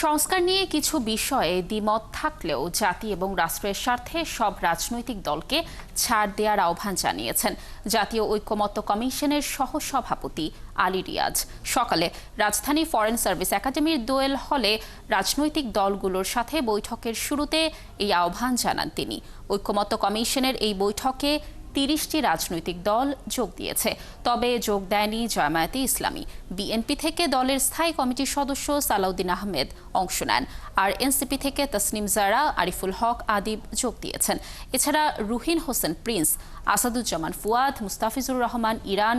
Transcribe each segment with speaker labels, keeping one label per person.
Speaker 1: সংস্কার নিয়ে কিছু বিষয়ে দ্বিমত থাকলেও জাতি এবং রাষ্ট্রের স্বার্থে সব রাজনৈতিক দলকে ছাড় দেওয়ার আহ্বান জানিয়েছেন জাতীয় ঐকমত্য কমিশনের সহসভাপতি আলী রিয়াজ। সকালে রাজধানী ফরেন সার্ভিস একাডেমির দোয়েল হলে রাজনৈতিক দলগুলোর সাথে বৈঠকের শুরুতে এই আহ্বান জানান তিনি। ঐকমত্য কমিশনের এই বৈঠকে ৩০টি রাজনৈতিক দল যোগ দিয়েছে, তবে যোগ দেয়নি জামায়াতে ইসলামী। বিএনপি থেকে দলের স্থায়ী কমিটির সদস্য সালাউদ্দিন আহমেদ অংশ নেন, আর এনসিপি থেকে তসনিম জারা, আরিফুল হক আদিব যোগ দিয়েছেন। এছাড়া রুহিন হোসেন প্রিন্স, আসাদুজ্জামান ফুয়াদ, মুস্তাফিজুর রহমান ইরান,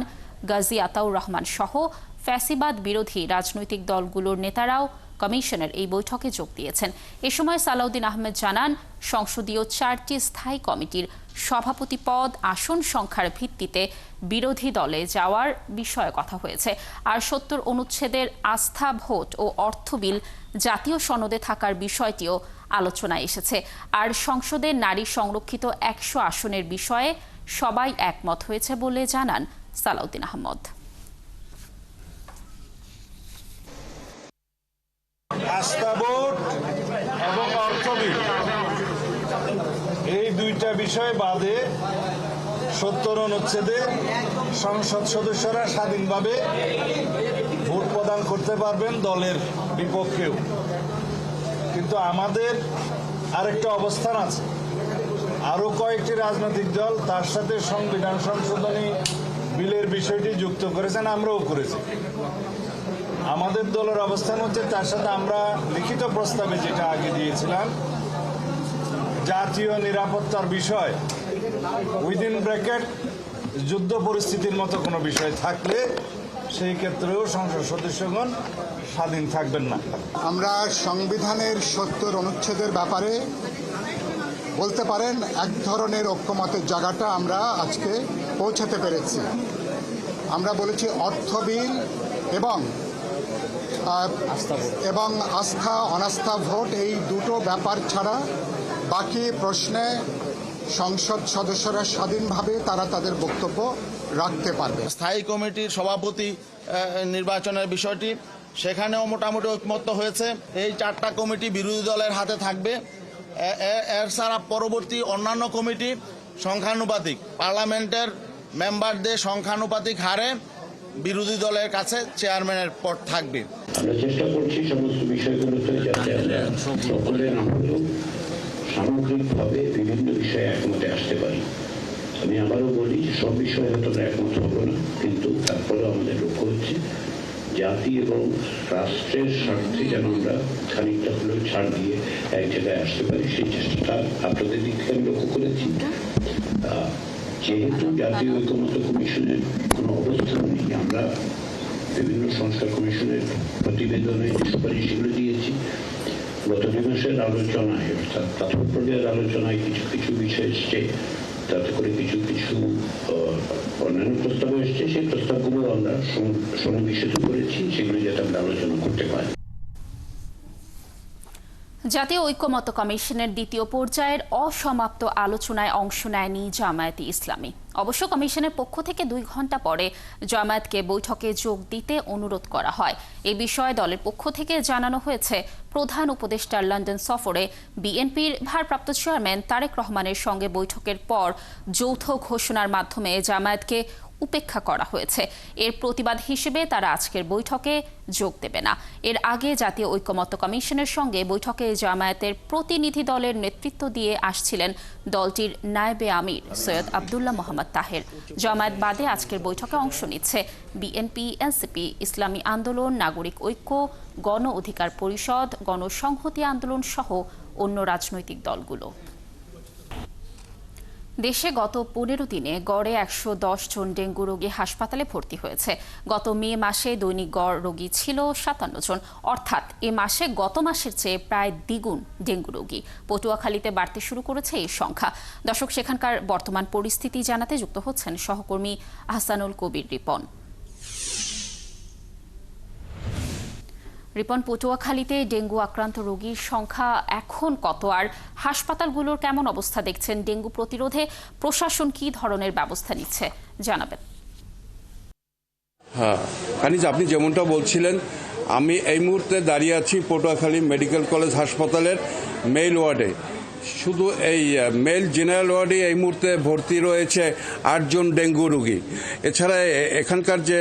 Speaker 1: গাজী আতাউর রহমান সহ ফ্যাসিবাদ বিরোধী রাজনৈতিক দলগুলোর নেতারাও কমিশনের এই বৈঠকে যোগ দিয়েছেন। এ সময় সালাউদ্দিন আহমেদ জানান, সংসদীয় 4টি স্থায়ী কমিটির সভাপতি পদ আসন সংখ্যার ভিত্তিতে বিরোধী দলে যাওয়ার বিষয়ে কথা হয়েছে, আর 70 অনুচ্ছেদের আস্থা ভোট ও অর্থ বিল জাতীয় সনদে থাকার বিষয়টিও আলোচনায় এসেছে। আর সংসদে নারী সংরক্ষিত 100 আসনের বিষয়ে সবাই একমত হয়েছে বলে জানান সালাউদ্দিন আহমদ।
Speaker 2: আস্থা ভোট এবং অর্থ বিল এই দুইটা বিষয় বাদে 70 অনুচ্ছেদে সংসদ সদস্যরা স্বাধীনভাবে ভোট প্রদান করতে পারবেন দলের বিপক্ষেও। কিন্তু আমাদের আরেকটা অবস্থান আছে, আরো কয়েকটি রাজনৈতিক দল তার সাথে সংবিধান সংশোধনী বিলের বিষয়টি যুক্ত করেছেন, আমরাও করেছি। আমাদের দলের অবস্থান হচ্ছে, তার সাথে আমরা লিখিত প্রস্তাবে যেটা আগে দিয়েছিলাম, জাতীয় নিরাপত্তার বিষয় উইদিন ব্র্যাকেট যুদ্ধ পরিস্থিতির মতো কোনো বিষয় থাকলে সেই ক্ষেত্রেও সংসদ সদস্যগণ স্বাধীন থাকবেন না।
Speaker 3: আমরা সংবিধানের 70 অনুচ্ছেদের ব্যাপারে বলতে পারেন এক ধরনের ঐক্যমতের জায়গাটা আমরা আজকে পৌঁছাতে পেরেছি। আমরা বলেছি অর্থ বিল এবং আস্থা অনাস্থা ভোট, এই দুটো ব্যাপার ছাড়া বাকি প্রশ্নে সংসদ সদস্যরা স্বাধীনভাবে তারা তাদের বক্তব্য রাখতে পারবে।
Speaker 4: স্থায়ী কমিটির সভাপতি নির্বাচনের বিষয়টি সেখানেও মোটামুটি ঐকমত্য হয়েছে। এই 4টা কমিটি বিরোধী দলের হাতে থাকবে। এর ছাড়া পরবর্তী অন্যান্য কমিটি সংখ্যানুপাতিক, পার্লামেন্টের মেম্বারদের সংখ্যানুপাতিক হারে বিরোধী দলের কাছে চেয়ারম্যানের পদ থাকবে।
Speaker 5: আমরা চেষ্টা করছি সমস্ত বিষয়গুলোতে যাতে আমরা সকলে না হলেও সামগ্রিকভাবে বিভিন্ন বিষয়ে একমতে আসতে পারি। আমি আবারও বলি যে সব বিষয়ে হয়তো একমত হব না, কিন্তু তারপরেও আমাদের লক্ষ্য হচ্ছে জাতি এবং রাষ্ট্রের স্বার্থে যেন আমরা খানিকটা হলেও ছাড় দিয়ে এক জায়গায় আসতে পারি, সেই চেষ্টাটা আপনাদের দিক থেকে আমি লক্ষ্য করেছি। যেহেতু জাতীয় ঐকমত্য কমিশনের কোনো অবস্থান নেই, আমরা বিভিন্ন সংস্কার কমিশনের প্রতিবেদনে যে সুপারিশগুলো দিয়েছি, গত 2 মাসের আলোচনায় অর্থাৎ প্রাথমিক পর্যায়ের আলোচনায় কিছু কিছু বিষয় এসছে, তাতে করে কিছু কিছু অন্যান্য প্রস্তাব এসছে। সেই প্রস্তাবগুলো আমরা সন্নিবেশিত করেছি, সেগুলো যাতে আমরা আলোচনা করতে পারি।
Speaker 1: জাতীয় ঐকমত্য কমিশনের দ্বিতীয় পর্যায়ের অসমাপ্ত আলোচনায় অংশ নেয়নি জামায়াতে ইসলামী। অবশ্য কমিশনের পক্ষ থেকে 2 ঘণ্টা পরে জামায়াতকে বৈঠকে যোগ দিতে অনুরোধ করা হয়। এ বিষয়ে দলের পক্ষ থেকে জানানো হয়েছে, প্রধান উপদেষ্টার লন্ডন সফরে বিএনপির ভারপ্রাপ্ত চেয়ারম্যান তারেক রহমানের সঙ্গে বৈঠকের পর যৌথ ঘোষণার মাধ্যমে জামায়াতকে উপেক্ষা করা হয়েছে। এর প্রতিবাদ হিসেবে তারা আজকের বৈঠকে যোগ দেবে না। এর আগে জাতীয় ঐকমত্য কমিশনের সঙ্গে বৈঠকে জামায়াতের প্রতিনিধি দলের নেতৃত্ব দিয়ে আসছিলেন দলটির নায়েবে আমির সৈয়দ আব্দুল্লাহ মোহাম্মদ তাহের। জামায়াত বাদে আজকের বৈঠকে অংশ নিচ্ছে বিএনপি, এনসিপি, ইসলামী আন্দোলন, নাগরিক ঐক্য, গণ অধিকার পরিষদ, গণসংহতি আন্দোলন সহ অন্য রাজনৈতিক দলগুলো। দেশে গত 15 দিনে গড়ে 110 জন ডেঙ্গু রোগী হাসপাতালে ভর্তি হয়েছে। গত মে মাসে দৈনিক গড় রোগী ছিল 57 জন, অর্থাৎ এ মাসে গত মাসের চেয়ে প্রায় দ্বিগুণ ডেঙ্গু রোগী। পটুয়াখালীতে বাড়তে শুরু করেছে এই সংখ্যা। দর্শক, সেখানকার বর্তমান পরিস্থিতি জানাতে যুক্ত হচ্ছেন সহকর্মী আহসানুল কবির রিপন। রিপন, পটুয়াখালীতে ডেঙ্গু আক্রান্ত রোগীর সংখ্যা এখন কত, আর হাসপাতালগুলোর কেমন অবস্থা দেখছেন? ডেঙ্গু প্রতিরোধে প্রশাসন কী ধরনের ব্যবস্থা নিচ্ছে জানাবেন।
Speaker 6: হ্যাঁ, কানিজ আপনি যেমনটা বলছিলেন, আমি এই মুহূর্তে দাঁড়িয়ে আছি পটুয়াখালী মেডিকেল কলেজ হাসপাতালের মেল ওয়ার্ডে। শুধু এই মেল জেনারেল ওয়ার্ডে এই মুহূর্তে ভর্তি রয়েছে 8 জন ডেঙ্গু রোগী। এছাড়া এখানকার যে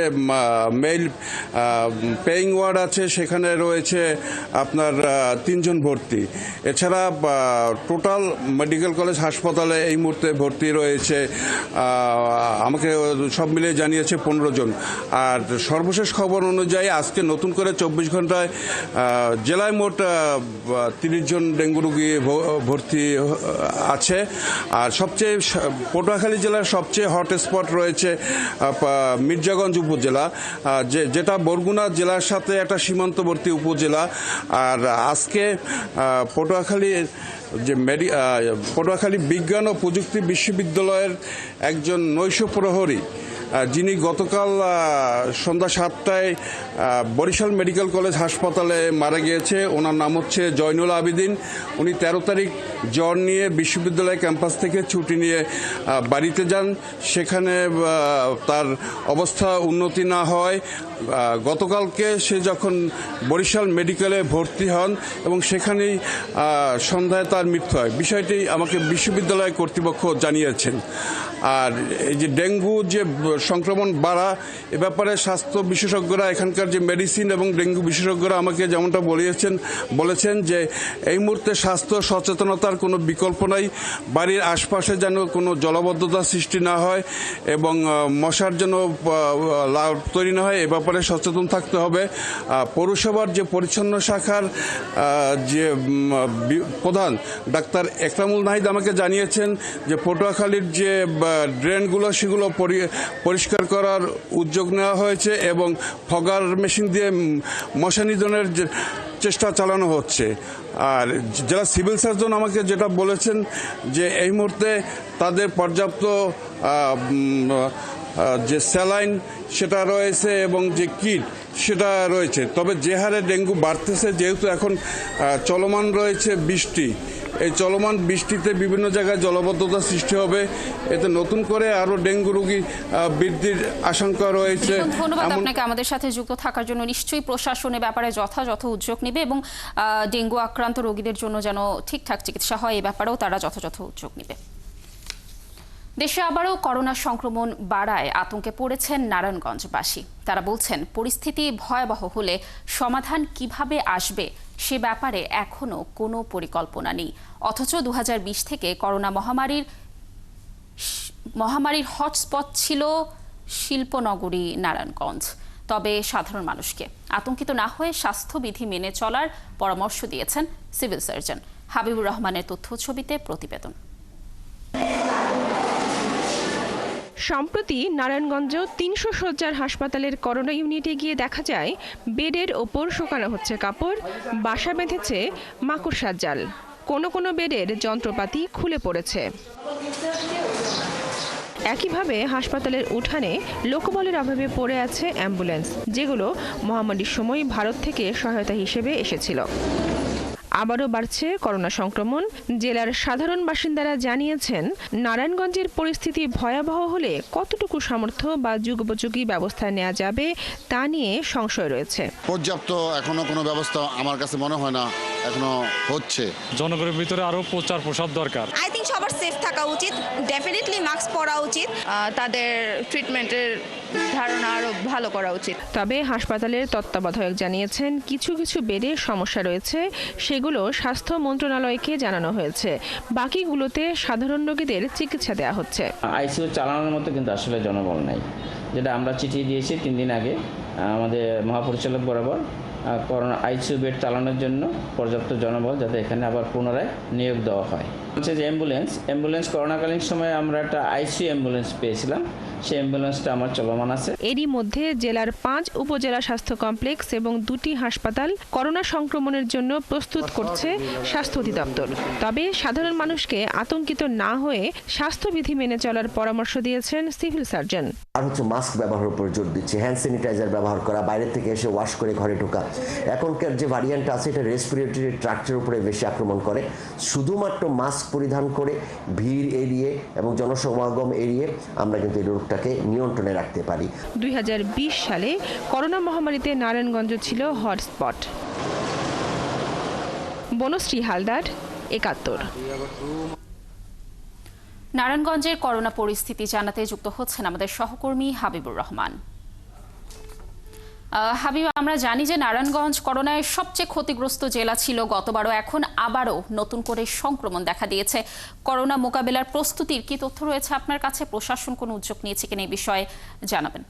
Speaker 6: মেল পেইং ওয়ার্ড আছে সেখানে রয়েছে আপনার 3 জন ভর্তি। এছাড়া টোটাল মেডিকেল কলেজ হাসপাতালে এই মুহূর্তে ভর্তি রয়েছে আমাকে সব মিলিয়ে জানিয়েছে 15 জন। আর সর্বশেষ খবর অনুযায়ী আজকে নতুন করে 24 ঘন্টায় জেলায় মোট 30 জন ডেঙ্গু রোগী ভর্তি আছে। আর সবচেয়ে পটুয়াখালী জেলার সবচেয়ে হটস্পট রয়েছে মির্জাগঞ্জ উপজেলা, যেটা বরগুনা জেলার সাথে একটা সীমান্তবর্তী উপজেলা। আর আজকে পটুয়াখালী বিজ্ঞান ও প্রযুক্তি বিশ্ববিদ্যালয়ের একজন নৈশ প্রহরী যিনি গতকাল সন্ধ্যা 7টায় বরিশাল মেডিকেল কলেজ হাসপাতালে মারা গিয়েছে, ওনার নাম হচ্ছে জয়নুল আবেদিন। উনি 13 তারিখ জ্বর নিয়ে বিশ্ববিদ্যালয় ক্যাম্পাস থেকে ছুটি নিয়ে বাড়িতে যান। সেখানে তার অবস্থা উন্নতি না হয় গতকালকে সে যখন বরিশাল মেডিকেলে ভর্তি হন এবং সেখানেই সন্ধ্যায় তার মৃত্যু হয়। বিষয়টি আমাকে বিশ্ববিদ্যালয় কর্তৃপক্ষ জানিয়েছেন। আর এই যে ডেঙ্গু যে সংক্রমণ বাড়া, এ ব্যাপারে স্বাস্থ্য বিশেষজ্ঞরা, এখানকার যে মেডিসিন এবং ডেঙ্গু বিশেষজ্ঞরা আমাকে যেমনটা বলেছেন যে এই মুহূর্তে স্বাস্থ্য সচেতনতার কোনো বিকল্প নাই। বাড়ির আশপাশে যেন কোনো জলাবদ্ধতা সৃষ্টি না হয় এবং মশার যেন লাভ তৈরি না হয়, এ ব্যাপারে সচেতন থাকতে হবে। পৌরসভার যে পরিচ্ছন্ন শাখার যে প্রধান ডাক্তার একরামুল নাহিদ আমাকে জানিয়েছেন যে পটুয়াখালীর যে ড্রেনগুলো সেগুলো পরিষ্কার করার উদ্যোগ নেওয়া হয়েছে এবং ফগার মেশিন দিয়ে মশা নিধনের চেষ্টা চালানো হচ্ছে। আর জেলা সিভিল সার্জন আমাকে যেটা বলেছেন যে এই মুহূর্তে তাদের পর্যাপ্ত যে স্যালাইন সেটা রয়েছে এবং যে কিট সেটা রয়েছে। তবে যে হারে ডেঙ্গু বাড়তেছে, যেহেতু এখন চলমান রয়েছে বৃষ্টি, এই চলমান বৃষ্টিতে বিভিন্ন জায়গায় জলাবদ্ধতা সৃষ্টি হবে, এতে নতুন করে আরো ডেঙ্গু রোগী বৃদ্ধির আশঙ্কা রয়েছে।
Speaker 1: ধন্যবাদ আপনাকে আমাদের সাথে যুক্ত থাকার জন্য। নিশ্চয়ই প্রশাসনের ব্যাপারে যথাযথ উদ্যোগ নেবে এবং ডেঙ্গু আক্রান্ত রোগীদের জন্য যেন ঠিকঠাক চিকিৎসা হয়, এই ব্যাপারেও তারা যথাযথ উদ্যোগ নেবে। দেশে আবারও করোনা সংক্রমণ বাড়ায় আতঙ্কে পড়েছেন নারায়ণগঞ্জবাসী। তারা বলছেন পরিস্থিতি ভয়াবহ হলে সমাধান কিভাবে আসবে সে ব্যাপারে এখনো কোনো পরিকল্পনা নেই। অথচ 2020 থেকে করোনা মহামারীর হটস্পট ছিল শিল্পনগরী নারায়ণগঞ্জ। তবে সাধারণ মানুষকে আতঙ্কিত না হয়ে স্বাস্থ্যবিধি মেনে চলার পরামর্শ দিয়েছেন সিভিল সার্জন। হাবিবুর রহমানের তথ্য ছবিতে প্রতিবেদন।
Speaker 7: সম্প্রতি নারায়ণগঞ্জ 300 শয্যার হাসপাতালের করোনা ইউনিটে গিয়ে দেখা যায় বেডের ওপর শুকানো হচ্ছে কাপড়, বাসা বেঁধেছে মাকড়সার জাল। কোনো বেডের যন্ত্রপাতি খুলে পড়েছে। একইভাবে হাসপাতালের উঠানে লোকবলের অভাবে পড়ে আছে অ্যাম্বুলেন্স, যেগুলো মহামারীর সময় ভারত থেকে সহায়তা হিসেবে এসেছিল। আবারও বাড়ছে করোনা সংক্রমণ। জেলার সাধারণ বাসিন্দারা জানিয়েছেন নারায়ণগঞ্জের পরিস্থিতি ভয়াবহ হলে কতটুকু সামর্থ্য বা যুগোপযোগী ব্যবস্থা নেওয়া যাবে তা নিয়ে সংশয় রয়েছে।
Speaker 8: পর্যাপ্ত এখনো কোনো ব্যবস্থা আমার কাছে মনে হয় না এখনো হচ্ছে।
Speaker 9: জনগণের ভিতরে আরো প্রচার প্রসার দরকার।
Speaker 10: আই থিঙ্ক সবার সেফ থাকা উচিত, ডেফিনেটলি মাস্ক পরা উচিত, তাদের ট্রিটমেন্টের ধারণা আরো ভালো করা উচিত।
Speaker 7: তবে হাসপাতালের তত্ত্বাবধায়ক জানিয়েছেন কিছু বেডে সমস্যা রয়েছে, সেগুলো স্বাস্থ্য মন্ত্রণালয়কে জানানো হয়েছে। বাকিগুলোতে সাধারণ রোগীদের চিকিৎসা দেওয়া হচ্ছে।
Speaker 11: আইসিইউ চালানোর মতো কিন্তু আসলে জনবল নাই, যেটা আমরা চিঠি দিয়েছি 3 দিন আগে আমাদের মহাপরিচালক বরাবর করোনা আইসিইউ বেড চালানোর জন্য পর্যাপ্ত জনবল যাতে এখানে আবার পুনরায় নিয়োগ দেওয়া হয়। হচ্ছে যে অ্যাম্বুলেন্স করোনাকালীন সময়ে আমরা একটা আইসিইউ অ্যাম্বুলেন্স পেয়েছিলাম, সেই অ্যাম্বুলেন্সটা আমার চলমান আছে।
Speaker 7: এরই মধ্যে জেলার 5 উপজেলা স্বাস্থ্য কমপ্লেক্স এবং 2টি হাসপাতাল করোনা সংক্রমণের জন্য প্রস্তুত করছে স্বাস্থ্য অধিদপ্তর। তবে সাধারণ মানুষকে আতঙ্কিত না হয়ে স্বাস্থ্যবিধি মেনে চলার পরামর্শ দিয়েছেন সিভিল সার্জন।
Speaker 12: আর হচ্ছে মাস্ক ব্যবহারের উপর জোর দিচ্ছে, হ্যান্ড স্যানিটাইজার ব্যবহার করা, বাইরে থেকে এসে ওয়াশ করে ঘরে ঢোকা। এখনকার যে ভ্যারিয়েন্ট আছে এটা রেসপিরেটরি ট্র্যাক্টের উপরে বেশি আক্রমণ করে। শুধুমাত্র মাস্ক পরিধান করে ভিড় এড়িয়ে এবং জনসমাগম এড়িয়ে আমরা কিন্তু এই রোগটা রোগটাকে নিয়ন্ত্রণে রাখতে পারি।
Speaker 7: 2020 সালে করোনা মহামারীতে নারায়ণগঞ্জ ছিল হটস্পট। বনশ্রী হালদার, 71।
Speaker 1: নারায়ণগঞ্জের করোনা পরিস্থিতি জানাতে যুক্ত হচ্ছেন আমাদের সহকর্মী হাবিবুর রহমান। হাবিব, আমরা জানি যে নারায়ণগঞ্জ করোনায় সবচেয়ে ক্ষতিগ্রস্ত জেলা ছিল গতবারও, এখন আবারও নতুন করে সংক্রমণ দেখা দিয়েছে। করোনা মোকাবেলার প্রস্তুতির কি তথ্য রয়েছে আপনার কাছে? প্রশাসন কোনো উদ্যোগ নিয়েছে কিনা এই বিষয়ে জানাবেন।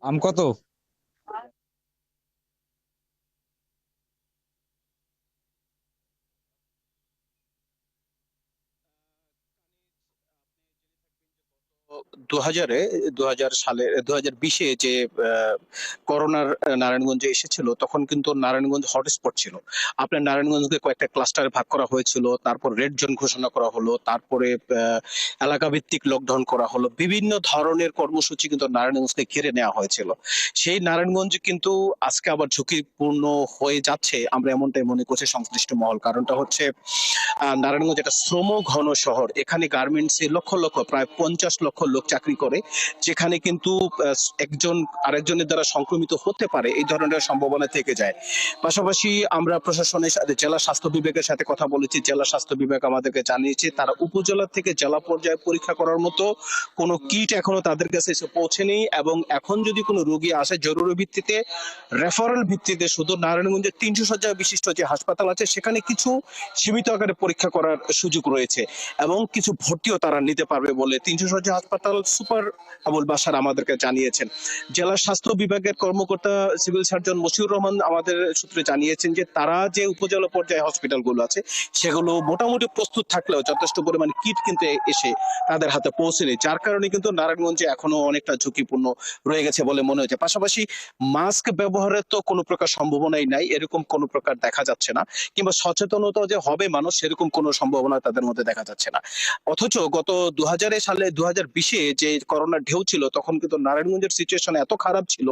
Speaker 9: আম কত?
Speaker 13: দু সালে 2020-এ যে করোনার নারায়ণগঞ্জে এসেছিল, তখন কিন্তু নারায়ণগঞ্জ হটস্পট ছিল। আপনার নারায়ণগঞ্জকে কয়েকটা ক্লাস্টারে ভাগ করা হয়েছিল, তারপর রেড জোন ঘোষণা করা হলো, তারপরে এলাকা ভিত্তিক লকডাউন করা হলো। বিভিন্ন ধরনের কর্মসূচি কিন্তু নারায়ণগঞ্জকে ঘিরে নেওয়া হয়েছিল। সেই নারায়ণগঞ্জ কিন্তু আজকে আবার ঝুঁকিপূর্ণ হয়ে যাচ্ছে, আমরা এমনটাই মনে করছি সংশ্লিষ্ট মহল। কারণটা হচ্ছে নারায়ণগঞ্জ একটা শ্রম ঘন শহর। এখানে গার্মেন্টসে লক্ষ লক্ষ, প্রায় 50 লক্ষ লোক চাকরি করে, যেখানে কিন্তু একজন আরেকজনের দ্বারা সংক্রমিত হতে পারে, এই ধরনের সম্ভাবনা থেকে যায়। পাশাপাশি আমরা প্রশাসনের সাথে, জেলা স্বাস্থ্য বিভাগের সাথে কথা বলেছি। জেলা স্বাস্থ্য বিভাগ আমাদেরকে জানিয়েছে তারা উপজেলা থেকে জেলা পর্যায়ে পরীক্ষা করার মতো কোনো কিট এখনো তাদের কাছে এসে পৌঁছেনি, এবং এখন যদি কোনো রোগী আসে জরুরি ভিত্তিতে, রেফারেল ভিত্তিতে শুধু নারায়ণগঞ্জের 300 শয্যা বিশিষ্ট যে হাসপাতাল আছে সেখানে কিছু সীমিত আকারে পরীক্ষা করার সুযোগ রয়েছে, এবং কিছু ভর্তিও তারা নিতে পারবে বলে 300 শয্যা হাসপাতাল সুপার আবুল বাশার আমাদেরকে জানিয়েছেন। জেলা স্বাস্থ্য বিভাগের কর্মকর্তা সিভিল সার্জন মশিউর রহমান আমাদের সূত্রে জানিয়েছেন যে তারা যে উপজেলা পর্যায়ে হসপিটালগুলো আছে সেগুলো মোটামুটি প্রস্তুত থাকলেও যথেষ্ট পরিমাণ কিট কিন্তু এসে তাদের হাতে পৌঁছেনি, যার কারণে কিন্তু নারায়ণগঞ্জে এখনো অনেকটা ঝুঁকিপূর্ণ রয়ে গেছে বলে মনে হচ্ছে। পাশাপাশি মাস্ক ব্যবহারের তো কোনো প্রকার সম্ভাবনাই নাই, এরকম কোনো প্রকার দেখা যাচ্ছে না, কিংবা সচেতনতা যে হবে মানুষ সেরকম কোনো সম্ভাবনা তাদের মধ্যে দেখা যাচ্ছে না। অথচ গত 2020-এ যে করোনার ঢেউ ছিল, তখন কিন্তু নারায়ণগঞ্জের সিচুয়েশন এত খারাপ ছিল,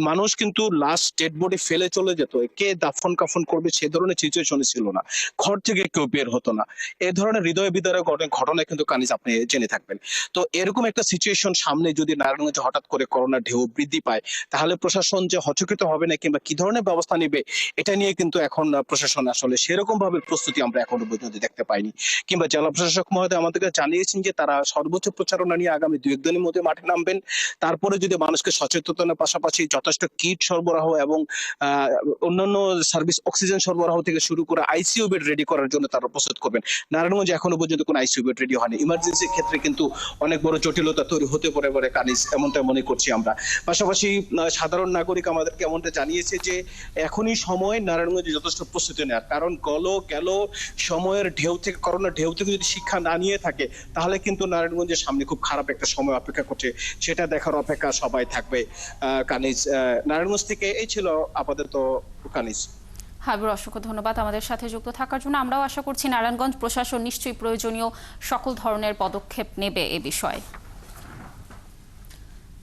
Speaker 13: মানুষ কিন্তু লাস্ট ডেড বডি ফেলে চলে যেত, কে দাফন কাফন করবে সে ধরনের সিচুয়েশনে ছিল না, ঘর থেকে কেউ বের হতো না। এই ধরনের হৃদয় বিদারক ঘটনা কিন্তু কানিজ আপনি জেনে থাকবেন। তো এরকম একটা সিচুয়েশন সামনে যদি নারায়ণগঞ্জে হঠাৎ করে করোনার ঢেউ বৃদ্ধি পায়, তাহলে প্রশাসন যে হচকিত হবে না কিংবা কি ধরনের ব্যবস্থা নেবে, এটা নিয়ে কিন্তু এখন প্রশাসন আসলে সেরকম ভাবে প্রস্তুতি আমরা এখনো পর্যন্ত দেখতে পাইনি। কিংবা জেলা প্রশাসক মহোদয় আমাদেরকে জানিয়েছেন যে তারা সর্বোচ্চ প্রচারণা নিয়ে আগামী 2-1 দিনের মধ্যে মাঠে নামবেন। তারপরে যদি মানুষকে সচেতনতার পাশাপাশি যথেষ্ট কিট সরবরাহ এবং অন্যান্য সার্ভিস, অক্সিজেন সরবরাহ থেকে শুরু করে আইসিইউ বেড রেডি করার জন্য তারা প্রস্তুত করবেন। নারায়ণগঞ্জে এখনো পর্যন্ত কোনো আইসিইউ বেড রেডি হয়নি। ইমার্জেন্সির ক্ষেত্রে কিন্তু অনেক বড় জটিলতা তৈরি হতে পারে বলে কানিজ এমনটা মনে করছি আমরা। পাশাপাশি সাধারণ নাগরিক আমাদেরকে এমনটা জানিয়েছে যে এখনই সময় নারায়ণগঞ্জে যথেষ্ট প্রস্তুতি নেওয়ার, কারণ গেল সময়ের ঢেউ থেকে, করোনার ঢেউ থেকে যদি শিক্ষা না নিয়ে থাকে তাহলে কিন্তু নারায়ণগঞ্জের সামনে খুব খারাপ একটা সময় অপেক্ষা করছে, সেটা দেখার অপেক্ষা সবাই থাকবে। কানিজ, নারায়ণগঞ্জ থেকে এই ছিল আপাতত কানিজ।
Speaker 1: হাবিবুর, অসংখ্য ধন্যবাদ আমাদের সাথে যুক্ত থাকার জন্য। আমরাও আশা করছি নারায়ণগঞ্জ প্রশাসন নিশ্চয়ই প্রয়োজনীয় সকল ধরনের পদক্ষেপ নেবে এ বিষয়ে।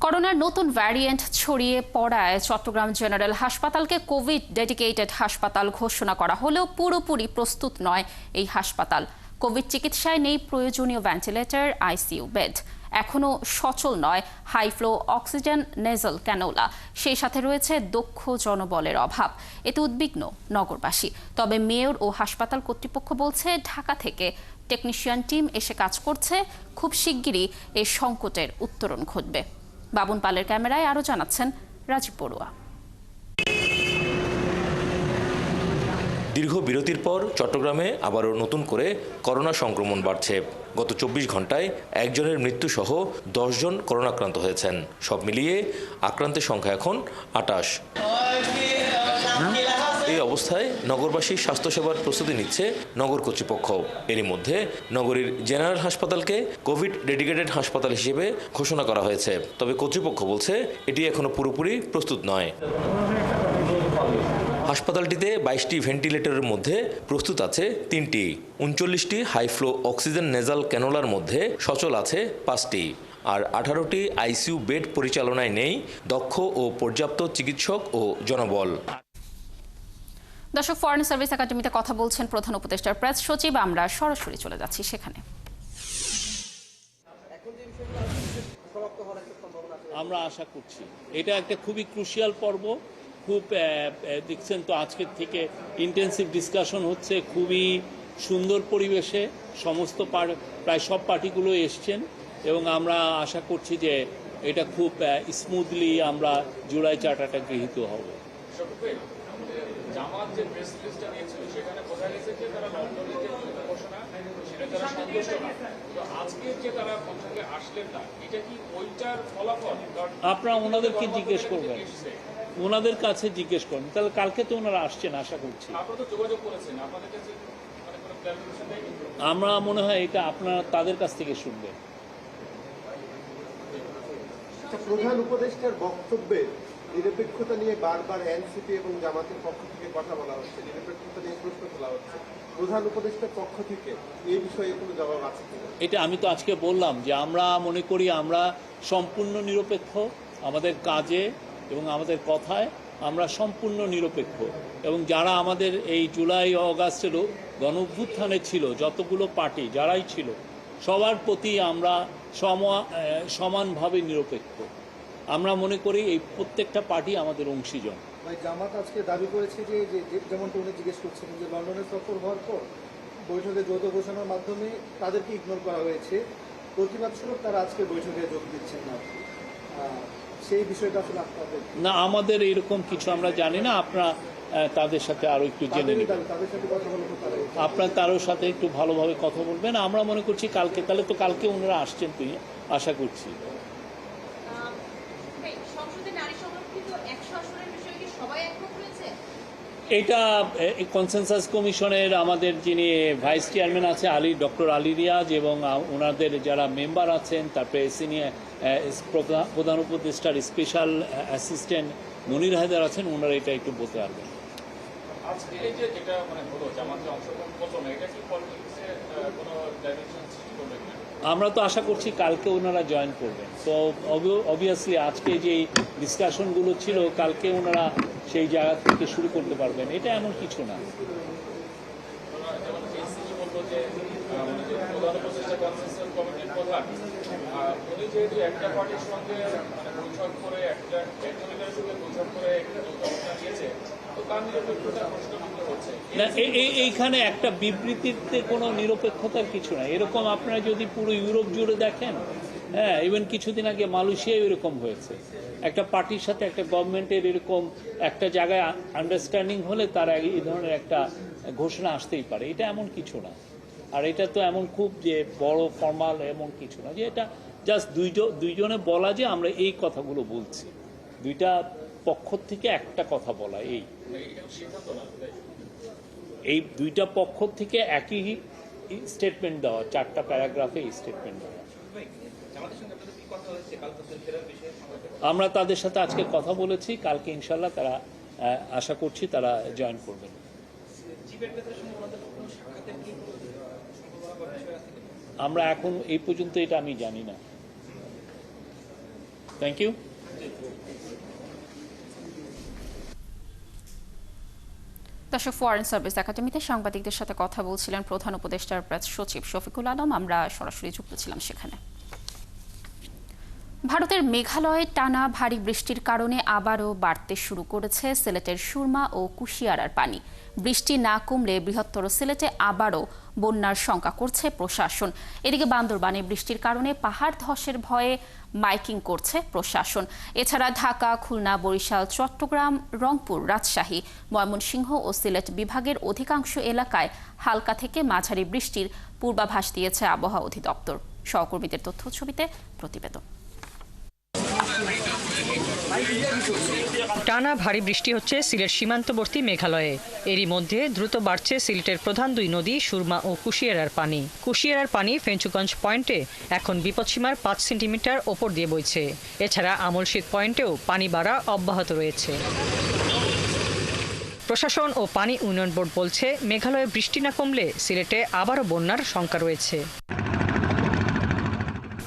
Speaker 1: করোনার নতুন ভ্যারিয়েন্ট ছড়িয়ে পড়ায় চট্টগ্রাম জেনারেল হাসপাতালকে কোভিড ডেডিকেটেড হাসপাতাল ঘোষণা করা হলেও পুরোপুরি প্রস্তুত নয় এই হাসপাতাল। কোভিড চিকিৎসায় নেই প্রয়োজনীয় ভেন্টিলেটর, আইসিইউ বেড। এখনও সচল নয় high flow oxygen nasal cannula. সেই সাথে রয়েছে দক্ষ জনবলের অভাব। এতে উদ্বিগ্ন নগরবাসী। তবে মেয়র ও হাসপাতাল কর্তৃপক্ষ বলছে ঢাকা থেকে টেকনিশিয়ান টিম এসে কাজ করছে, খুব শিগগিরই এই সংকটের উত্তরণ ঘটবে। বাবুন পালের ক্যামেরায় আরও জানাচ্ছেন রাজীব বড়ুয়া।
Speaker 14: দীর্ঘ বিরতির পর চট্টগ্রামে আবারও নতুন করে করোনা সংক্রমণ বাড়ছে। গত 24 ঘন্টায় একজনের মৃত্যুসহ 10 জন করোনাক্রান্ত হয়েছেন। সব মিলিয়ে আক্রান্তের সংখ্যা এখন 28। এই অবস্থায় নগরবাসীর স্বাস্থ্যসেবার প্রস্তুতি নিচ্ছে নগর কর্তৃপক্ষ। এরই মধ্যে নগরীর জেনারেল হাসপাতালকে কোভিড ডেডিকেটেড হাসপাতাল হিসেবে ঘোষণা করা হয়েছে। তবে কর্তৃপক্ষ বলছে এটি এখনো পুরোপুরি প্রস্তুত নয়। হাসপাতালটিতে 22টি ভেন্টিলেটরের মধ্যে প্রস্তুত আছে 3টি, 39টি হাই ফ্লো অক্সিজেন নেজাল ক্যানোলার মধ্যে সচল আছে 5টি, আর 18টি আইসিইউ বেড পরিচালনায় নেই দক্ষ ও পর্যাপ্ত চিকিৎসক ও জনবল।
Speaker 1: দর্শক, ফরেন সার্ভিস একাডেমিতে কথা বলছেন প্রধান উপদেষ্টার প্রেস সচিব। আমরা সরাসরি চলে যাচ্ছি সেখানে।
Speaker 15: আমরা আশা করছি এটা একটা খুবই ক্রুশিয়াল পর্ব। খুব দেখছেন তো আজকের থেকে ইন্টেন্সিভ ডিসকাশন হচ্ছে, খুবই সুন্দর পরিবেশে সমস্ত প্রায় সব পার্টিগুলো এসছেন এবং আমরা আশা করছি যে এটা খুব স্মুথলি আমরা জুলাই চার্টারটা গৃহীত হব।
Speaker 16: জামাত যে প্রেস রিলিজটা দিয়েছিল সেখানে বোঝা গেছে যে তারা লন্ডনের যে ঘোষণা সেটা তারা সন্তুষ্ট না, তো আজকে যে তারা পক্ষে আসলেন না, এটা কি ওইটার ফলাফল?
Speaker 15: আপনারা ওনাদেরকে জিজ্ঞেস করবেন, ওনাদের কাছে জিজ্ঞেস করবেন, তাহলে কালকে তো ওনারা আসছেন আশা করছি।
Speaker 16: আপনারা তো যোগাযোগ করেছেন, আপনাদের কাছে মানে কোনো ক্লারিফিকেশন দেয়নি?
Speaker 15: আমরা মনে হয় এটা আপনারা তাদের কাছ থেকে শুনবেন।
Speaker 17: প্রধান উপদেষ্টার বক্তব্যে নিরপেক্ষতা নিয়ে বারবার এনসিপি এবং জামাতের পক্ষ থেকে কথা বলা হচ্ছে, নিরপেক্ষতা নিয়ে প্রশ্ন তোলা হচ্ছে, প্রধান উপদেষ্টার পক্ষ থেকে এই বিষয়ে কোনো জবাব আছে কিনা?
Speaker 15: এটা আমি তো আজকে বললাম যে আমরা মনে করি আমরা সম্পূর্ণ নিরপেক্ষ, আমাদের কাজে এবং আমাদের কথায় আমরা সম্পূর্ণ নিরপেক্ষ, এবং যারা আমাদের এই জুলাই অগাস্টের গণঅভ্যুত্থানে ছিল যতগুলো পার্টি যারাই ছিল সবার প্রতি আমরা সমানভাবে নিরপেক্ষ। আমরা মনে করি এই প্রত্যেকটা পার্টি আমাদের অংশীজন।
Speaker 17: জামাত আজকে দাবি করেছে যে যেমনটা উনি জিজ্ঞেস করছেন যে লন্ডনে সফর হওয়ার পর বৈঠকে যৌথ ঘোষণার মাধ্যমে তাদেরকে ইগনোর করা হয়েছে, প্রতিবাদ স্বরূপ তারা আজকে বৈঠকে যোগ দিচ্ছেন না, সেই বিষয়টা আসলে আপনাদের
Speaker 15: না, আমাদের এরকম কিছু আমরা জানি না। আপনারা তাদের সাথে আরো একটু জেনে নেবেন, আপনারা তার সাথে একটু ভালোভাবে কথা বলবেন। আমরা মনে করছি কালকে, তাহলে তো কালকে ওনারা আসছেন, তুই আশা করছি। এটা কনসেনসাস কমিশনের আমাদের যিনি ভাইস চেয়ারম্যান আছে ডক্টর আলী রিয়াজ এবং ওনাদের যারা মেম্বার আছেন, তারপরে সিনিয়র প্রধান উপদেষ্টার স্পেশাল অ্যাসিস্ট্যান্ট মনির হায়দার আছেন, ওনারা এটা একটু বলতে পারবেন।
Speaker 16: আজকে এই যে যেটা মানে হলো জামাতে অংশগ্রহণ করলো না, এটা কি পলিটিক্সে কোনো ডাইমেনশন সৃষ্টি করবে কিনা?
Speaker 15: আমরা তো আশা করছি কালকে ওনারা জয়েন করবেন। তো অবভিয়াসলি আজকে যে ডিসকাশনগুলো ছিল কালকে ওনারা সেই জায়গা থেকে শুরু করতে পারবেন, এটা এমন কিছু না।
Speaker 16: উনি যেহেতু একটা পার্টির সঙ্গে মানে বৈঠক করে একটা নেতার সঙ্গে বৈঠক করে একটা যৌথ অবস্থান নিয়েছে, তো তার নিরপেক্ষতার প্রশ্নবিদ্ধ হচ্ছে
Speaker 15: না। এইখানে একটা বিবৃতিতে কোনো নিরপেক্ষতার কিছু না। এরকম আপনারা যদি পুরো ইউরোপ জুড়ে দেখেন, হ্যাঁ, ইভেন কিছুদিন আগে মালয়েশিয়ায় এরকম হয়েছে, একটা পার্টির সাথে একটা গভর্নমেন্টের এরকম একটা জায়গায় আন্ডারস্ট্যান্ডিং হলে তার এই ধরনের একটা ঘোষণা আসতেই পারে, এটা এমন কিছু না। আর এটা তো এমন খুব যে বড় ফর্মাল এমন কিছু না, যে এটা জাস্ট দুইজনে বলা যে আমরা এই কথাগুলো বলছি, দুইটা পক্ষ থেকে একটা কথা বলা, এই দুইটা পক্ষ থেকে একই স্টেটমেন্ট দেওয়া, 4টা প্যারাগ্রাফে স্টেটমেন্ট দেওয়া। আমরা তাদের সাথে আজকে কথা বলেছি, কালকে ইনশাল্লাহ তারা আশা করছি তারা জয়েন করবেন। আমরা এখন এই পর্যন্ত এটা আমি জানি না। Thank you.
Speaker 1: দর্শক, ফরেন সার্ভিস একাডেমিতে সাংবাদিকদের সাথে কথা বলছিলেন প্রধান উপদেষ্টার প্রেস সচিব শফিকুল আলম। আমরা সরাসরি যুক্ত ছিলাম সেখানে। ভারতের মেঘালয়ে টানা ভারী বৃষ্টির কারণে আবারও বাড়তে শুরু করেছে সিলেটের সুরমা ও কুশিয়ারার পানি। বৃষ্টি না কমলে বৃহত্তর সিলেটে আবারও বন্যার শঙ্কা করছে প্রশাসন। এদিকে বান্দরবানে বৃষ্টির কারণে পাহাড় ধসের ভয়ে মাইকিং করছে প্রশাসন। এছাড়া ঢাকা, খুলনা, বরিশাল, চট্টগ্রাম, রংপুর, রাজশাহী, ময়মনসিংহ ও সিলেট বিভাগের অধিকাংশ এলাকায় হালকা থেকে মাঝারি বৃষ্টির পূর্বাভাস দিয়েছে আবহাওয়া অধিদপ্তর। সহকর্মীদের তথ্য ছবিতে প্রতিবেদন।
Speaker 18: টানা ভারী বৃষ্টি হচ্ছে সিলেট সীমান্তবর্তী মেঘালয়ে। এরই মধ্যে দ্রুত বাড়ছে সিলেটের প্রধান দুই নদী সুরমা ও কুশিয়ারার পানি। কুশিয়ারার পানি ফেঞ্চুগঞ্জ পয়েন্টে এখন বিপদসীমার 5 সেন্টিমিটার ওপর দিয়ে বইছে। এছাড়া আমলশীত পয়েন্টেও পানি বাড়া অব্যাহত রয়েছে। প্রশাসন ও পানি উন্নয়ন বোর্ড বলছে, মেঘালয়ে বৃষ্টি না কমলে সিলেটে আবারও বন্যার শঙ্কা রয়েছে।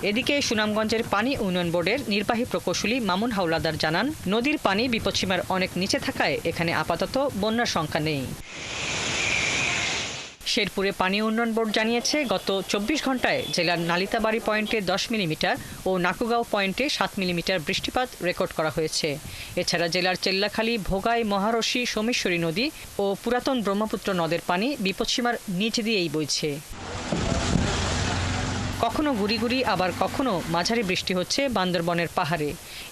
Speaker 18: এদিকে সুনামগঞ্জের পানি উন্নয়ন বোর্ডের নির্বাহী প্রকৌশলী মামুন হাওলাদার জানান, নদীর পানি বিপদসীমার অনেক নিচে থাকায় এখানে আপাতত বন্যার শঙ্কা নেই। শেরপুরে পানি উন্নয়ন বোর্ড জানিয়েছে গত 24 ঘন্টায় জেলার নালিতাবাড়ি পয়েন্টে 10 মিলিমিটার ও নাকুগাঁও পয়েন্টে 7 মিলিমিটার বৃষ্টিপাত রেকর্ড করা হয়েছে। এছাড়া জেলার চেল্লাখালী, ভোগাই, মহারশী, সোমেশ্বরী নদী ও পুরাতন ব্রহ্মপুত্র নদের পানি বিপদসীমার নিচ দিয়েই বইছে। কখনো গুড়ি আবার কখনো মাঝারি বৃষ্টি হচ্ছে বান্দরবনের পাহাড়ে।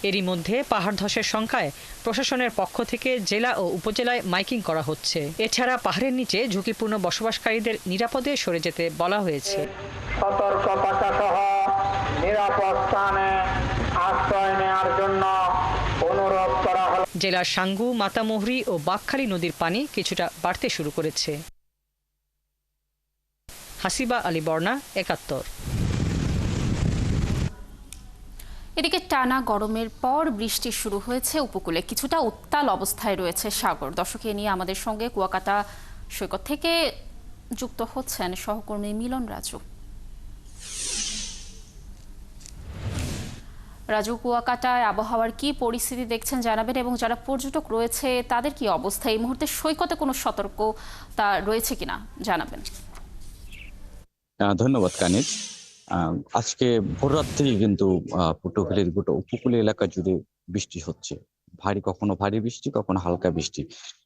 Speaker 18: এরই মধ্যে পাহাড় ধসের সংখ্যায় প্রশাসনের পক্ষ থেকে জেলা ও উপজেলায় মাইকিং করা হচ্ছে। এছাড়া পাহাড়ের নিচে ঝুঁকিপূর্ণ বসবাসকারীদের নিরাপদে সরে যেতে বলা হয়েছে।
Speaker 19: সতর্কতা সহ নিরাপদ স্থানে আশ্রয় নেওয়ার জন্য অনুরোধ করা হলো।
Speaker 18: জেলার সাঙ্গু, মাতামুহুরী ও বাঁকখালী নদীর পানি কিছুটা বাড়তে শুরু করেছে। হাসিবা আলী বর্ণা, ৭১।
Speaker 1: এদিকে টানা গরমের পর বৃষ্টি শুরু হয়েছে উপকূলে, কিছুটা উত্তাল অবস্থায় রয়েছে সাগর। দর্শক, নিয়ে আমাদের সঙ্গে কুয়াকাটা সৈকত থেকে যুক্ত হচ্ছেন সহকর্মী মিলন রাজু। রাজু, কুয়াকাটায় আবহাওয়ার কি পরিস্থিতি দেখছেন জানাবেন, এবং যারা পর্যটক রয়েছে তাদের কি অবস্থা? এই মুহূর্তে সৈকতে কোনো সতর্কতা রয়েছে কিনা জানাবেন।
Speaker 20: ধন্যবাদ কানিজ। আজকে ভোররাত থেকে কিন্তু পটুয়াখালীর গোটা উপকূলীয় এলাকা জুড়ে বৃষ্টি হচ্ছে। কখনো ভারী বৃষ্টি, কখনো হালকা বৃষ্টি।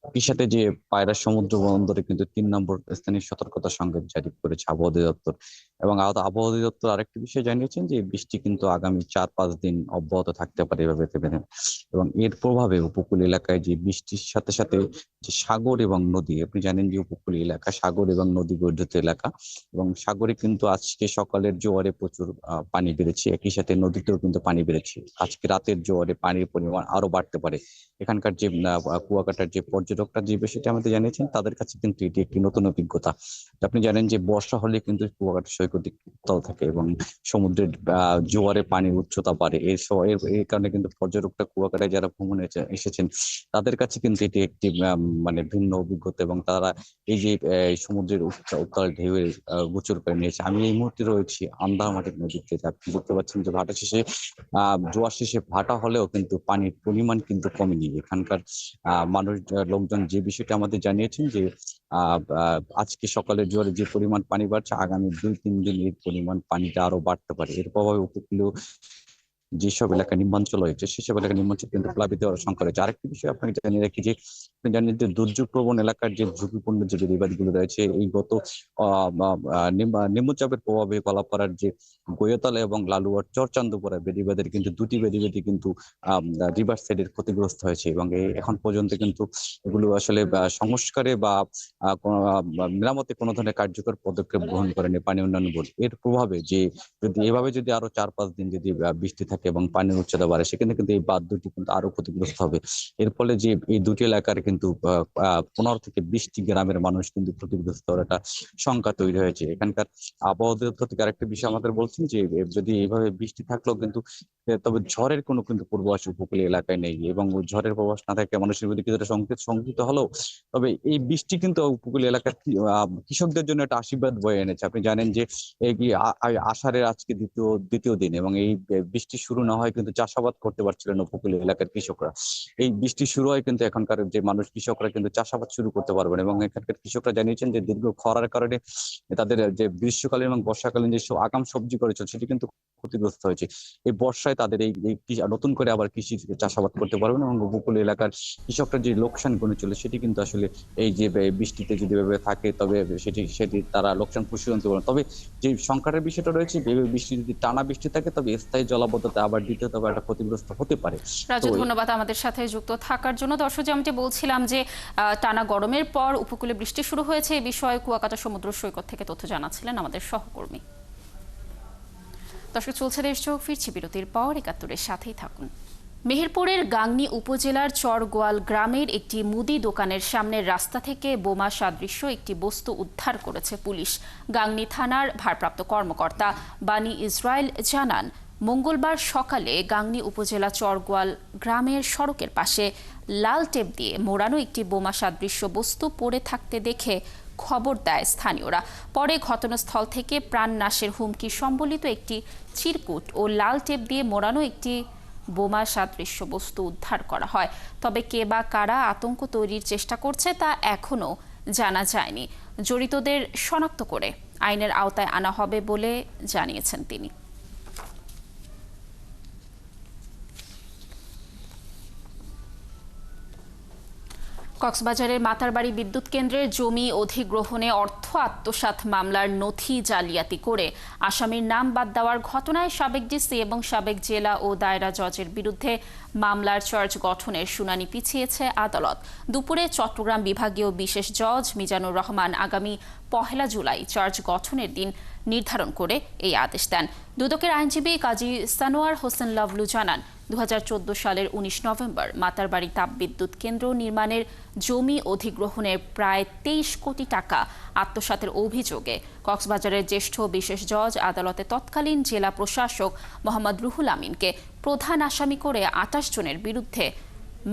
Speaker 20: একই সাথে যে পায়রা সমুদ্র বন্দরে কিন্তু 3 নম্বর স্থানীয় সতর্কতা সংকেত জারি করেছে আবহাওয়া অধিদপ্তর। এবং আবহাওয়া অধিদপ্তর আরেকটি বিষয় জানিয়েছেন যে বৃষ্টি কিন্তু আগামী 4-5 দিন অব্যাহত থাকতে পারে এভাবে ভেবে নেন। এবং এর প্রভাবে উপকূল এলাকায় যে বৃষ্টির সাথে সাথে যে সাগর এবং নদী, আপনি জানেন যে উপকূলীয় এলাকা সাগর এবং নদী গঠিত এলাকা, এবং সাগরে কিন্তু আজকে সকালের জোয়ারে প্রচুর পানি বেড়েছে। একই সাথে নদীতেও কিন্তু পানি বেড়েছে। আজকে রাতের জোয়ারে পানির পরিমাণ আরো বাড়তে পারে। এখানকার যে কুয়াকাটার যে পর্যটকরা যে বিষয়টি আমাদের জানিয়েছেন, তাদের কাছে কিন্তু এটি একটি নতুন অভিজ্ঞতা। আপনি জানেন যে বর্ষা হলে কিন্তু কুয়াকাটা সৈকত উত্তাল থাকে এবং সমুদ্রের জোয়ারে পানির উচ্চতা বাড়ে। এই কারণে কিন্তু পর্যটকরা কুয়াকাটায় যারা ভ্রমণে এসেছেন তাদের কাছে কিন্তু এটি একটি মানে ভিন্ন অভিজ্ঞতা, এবং তারা এই যে সমুদ্রের উত্তাল ঢেউয়ের গোচর করে নিয়েছে। আমি এই মুহূর্তে রয়েছি আন্দারমাটি নদীতে। আপনি দেখতে পাচ্ছেন যে ভাটা শেষে জোয়ার শেষে ভাটা হলেও কিন্তু পানির পরিমাণ কিন্তু কমেনি। এখানকার লোকজন যে বিষয়টা আমাদের জানিয়েছেন যে আজকে সকালে জোয়ারে যে পরিমাণ পানি বাড়ছে, আগামী 2-3 দিন এর পরিমাণ পানিটা আরো বাড়তে পারে। এর প্রভাবে উপকূলীয় যেসব এলাকা নিম্নাঞ্চল রয়েছে সেসব এলাকা নিম্নাঞ্চল কিন্তু প্লাবিত হওয়ার সংখ্যা রয়েছে। আরেকটি বিষয় আপনাকে জানিয়ে রাখি যে আপনি জানেন যে দুর্যোগ প্রবণ এলাকার যে ঝুঁকিপূর্ণ যে বেড়িবাঁধগুলো রয়েছে, এই গত নিম্নচাপের প্রভাবে কলাপাড়ার যে গোয়াতলা এবং লালুয়ার চরচান্দপুরা বেড়িবাঁধের কিন্তু 2টি বেড়িবাঁধই কিন্তু রিভার সাইডের ক্ষতিগ্রস্ত হয়েছে, এবং এখন পর্যন্ত কিন্তু এগুলো আসলে সংস্কারে বা মেরামতে কোনো ধরনের কার্যকর পদক্ষেপ গ্রহণ করেনি পানি উন্নয়ন বোর্ড। এর প্রভাবে যে এভাবে যদি আরো 4-5 দিন যদি বৃষ্টি থাকে এবং পানির উচ্চতা বাড়ে, সেখানে কিন্তু এই বাঁধ দুটি কিন্তু আরো ক্ষতিগ্রস্ত হবে। এর ফলে যে এই দুটি এলাকার কিন্তু 15 থেকে 20টি গ্রামের মানুষ কিন্তু ক্ষতিগ্রস্ত হওয়ার একটা সংখ্যা তৈরি হয়েছে। এখানকার আবহাওয়া অধিদপ্তর থেকে আরেকটা বিষয় আমাদের বলছেন যে যদি এইভাবে বৃষ্টি থাকলেও কিন্তু তবে ঝড়ের কোনো কিন্তু পূর্বাভাস উপকূলীয় এলাকায় নেই, এবং ঝড়ের পূর্বাভাস না থাকে মানুষের প্রতি কিছুটা শঙ্কিত হলেও তবে এই বৃষ্টি কিন্তু উপকূলীয় এলাকার কৃষকদের জন্য একটা আশীর্বাদ বয়ে এনেছে। আপনি জানেন যে এই আষাঢ়ের আজকে দ্বিতীয় দিন, এবং এই বৃষ্টি শুরু না হয় কিন্তু চাষাবাদ করতে পারছিলেন উপকূলীয় এলাকার কৃষকরা। এই বৃষ্টি শুরু হয় কিন্তু এখনকার যে কৃষকরা কিন্তু চাষাবাদ শুরু করতে পারবেন, এবং এখানকার কৃষকরা জানিয়েছেন যে দীর্ঘ খরার কারণে তাদের যে গ্রীষ্মকালীন এবং বর্ষাকালীন যে আগাম সবজি করেছিল সেটি কিন্তু ক্ষতিগ্রস্ত হয়েছে। এই বর্ষায় তাদের এই নতুন করে আবার কৃষি চাষাবাদ করতে পারবেন, এবং উপকূলীয় এলাকার কৃষকরা যে লোকসান গুনেছিল সেটি কিন্তু আসলে এই যে বৃষ্টিতে যদি এভাবে থাকে তবে সেটি তারা লোকসান পুষিয়ে আনতে পারবেন। তবে যে সংকটের বিষয়টা রয়েছে, বৃষ্টি যদি টানা বৃষ্টি থাকে তবে স্থায়ী জলাবদ্ধতা আবার দ্বিতীয়ত একটা ক্ষতিগ্রস্ত হতে পারে।
Speaker 1: রাজু, ধন্যবাদ আমাদের সাথে যুক্ত থাকার জন্য। দর্শক, যেমনটি বলছিলাম যে টানা গরমের পর উপকূলে বৃষ্টি শুরু হয়েছে, এই বিষয়ে কুয়াকাটা সমুদ্র সৈকত থেকে তথ্য জানাচ্ছিলেন আমাদের সহকর্মী। দর্শক, চলছে দেশযোগ, ফিরছি বিরতির পর। ৭১-এর সাথেই থাকুন। মেহেরপুরের গাংনী উপজেলার চরগোয়াল গ্রামের একটি মুদি দোকানের সামনের রাস্তা থেকে বোমা সাদৃশ্য একটি বস্তু উদ্ধার করেছে পুলিশ। গাংনী থানার ভারপ্রাপ্ত কর্মকর্তা বানি ইসরায়েল জানান, মঙ্গলবার সকালে গাংনী উপজেলা চরগোয়াল গ্রামের সড়কের পাশে লাল টেপ দিয়ে মোড়ানো একটি বোমা সাদৃশ্য বস্তু পড়ে থাকতে দেখে খবর দেয় স্থানীয়রা। পরে ঘটনাস্থল থেকে প্রাণনাশের হুমকি সম্বলিত একটি চিরকুট ও লাল টেপ দিয়ে মোড়ানো একটি বোমা সাদৃশ্য বস্তু উদ্ধার করা হয়। তবে কে বা কারা আতঙ্ক তৈরির চেষ্টা করছে তা এখনো জানা যায়নি। জড়িতদের শনাক্ত করে আইনের আওতায় আনা হবে বলে জানিয়েছেন তিনি। কক্সবাজারের মাতারবাড়ি বিদ্যুৎ কেন্দ্রের জমি অধিগ্রহণে অর্থ আত্মসাৎ মামলার নথি জালিয়াতি করে আসামির নাম বাদ দেওয়ার ঘটনায় সাবেক ডিসি এবং সাবেক জেলা ও দায়রা জজের বিরুদ্ধে মামলার চার্জ গঠনের শুনানি পিছিয়েছে আদালত। দুপুরে চট্টগ্রাম বিভাগীয় বিশেষ জজ মিজানুর রহমান আগামী 1 জুলাই চার্জ গঠনের দিন নির্ধারণ করে এই আদেশ দেন। দুদকের আইনজীবী কাজী সানোয়ার হোসেন লাভলু জানান, 2014 সালের 19 নভেম্বর মাতারবাড়ি তাপবিদ্যুৎ কেন্দ্র নির্মাণের জমি অধিগ্রহণের প্রায় 23 কোটি টাকা আত্মসাতের অভিযোগে কক্সবাজারের জ্যেষ্ঠ বিশেষ জজ আদালতে তৎকালীন জেলা প্রশাসক মোহাম্মদ রুহুল আমিনকে প্রধান আসামি করে 28 জনের বিরুদ্ধে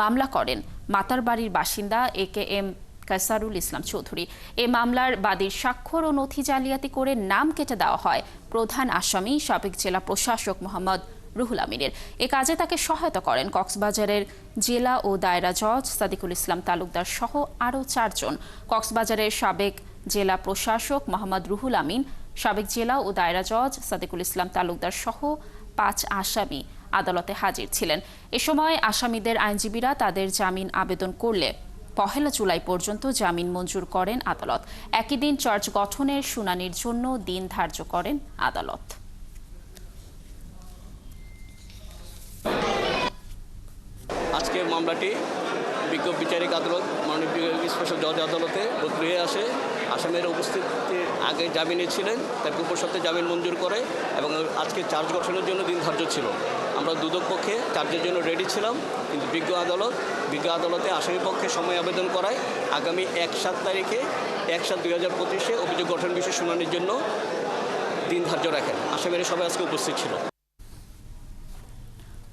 Speaker 1: মামলা করেন মাতারবাড়ির বাসিন্দা AKM কায়সারুল ইসলাম চৌধুরী। এ মামলার বাদীর স্বাক্ষর ও নথি জালিয়াতি করে নাম কেটে দেওয়া হয় প্রধান আসামি সাবেক জেলা প্রশাসক মোহাম্মদ রুহুল আমিনের। এ কাজে তাকে সহায়তা করেন কক্সবাজারের জেলা ও দায়রা জজ সাদিকুল ইসলাম তালুকদার সহ আরও 4 জন। কক্সবাজারের সাবেক জেলা প্রশাসক মোহাম্মদ রুহুল আমিন, সাবেক জেলা ও দায়রা জজ সাদিকুল ইসলাম তালুকদার সহ 5 আসামি আদালতে হাজির ছিলেন। এ সময় আসামিদের আইনজীবীরা তাদের জামিন আবেদন করলে 1 জুলাই পর্যন্ত জামিন মঞ্জুর করেন আদালত। একই দিন চার্জ গঠনের শুনানির জন্য দিন ধার্য করেন আদালত।
Speaker 21: আজকে মামলাটি বিজ্ঞ বিচারিক আদালত মাননীয় স্পেশাল জজ আদালতে প্রক্রিয়ায় আসে। আসামের উপস্থিতির আগে জামিনে ছিলেন, তাকে উপসত্ত্বে জামিন মঞ্জুর করে এবং আজকে চার্জ গঠনের জন্য দিন ধার্য ছিল। আমরা দুদক পক্ষে চার্জের জন্য রেডি ছিলাম, কিন্তু বিজ্ঞ আদালতে আসামি পক্ষে সময় আবেদন করায় আগামী 1/7 তারিখে 1/7/2025 অভিযোগ গঠন বিষয়ে শুনানির জন্য দিন ধার্য রাখেন। আসামের সবাই আজকে উপস্থিত ছিল।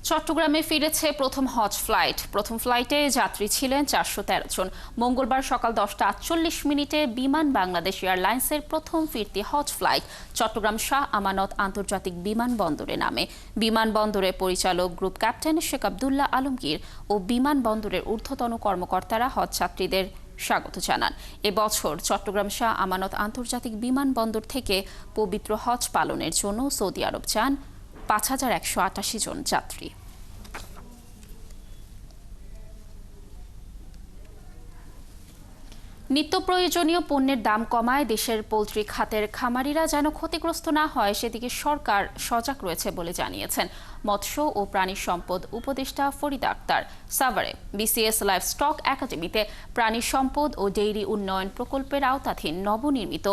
Speaker 1: চট্টগ্রামে ফিরেছে প্রথম হজ ফ্লাইট। প্রথম ফ্লাইটে যাত্রী ছিলেন 413 জন। মঙ্গলবার সকাল 10:48 বিমান বাংলাদেশ এয়ারলাইন্সের প্রথম ফিরতি হজ ফ্লাইট চট্টগ্রাম শাহ আমানত আন্তর্জাতিক বিমানবন্দরে নামে। বিমানবন্দরের পরিচালক গ্রুপ ক্যাপ্টেন শেখ আব্দুল্লাহ আলমগীর ও বিমানবন্দরের ঊর্ধ্বতন কর্মকর্তারা হজ যাত্রীদের স্বাগত জানান। এবছর চট্টগ্রাম শাহ আমানত আন্তর্জাতিক বিমানবন্দর থেকে পবিত্র হজ পালনের জন্য সৌদি আরব যান 5188 জন যাত্রী। নিত্য প্রয়োজনীয় পণ্যের দাম কমায় দেশের পোল্ট্রি খাতের খামারিরা যেন ক্ষতিগ্রস্ত না হয় সেদিকে সরকার সজাগ রয়েছে বলে জানিয়েছেন মৎস্য ও প্রাণী সম্পদ উপদেষ্টা ফরিদা আক্তার। সাভারে BCS লাইভস্টক একাডেমিতে প্রাণী সম্পদ ও ডেইরি উন্নয়ন প্রকল্পের আওতাধীন নবনির্মিত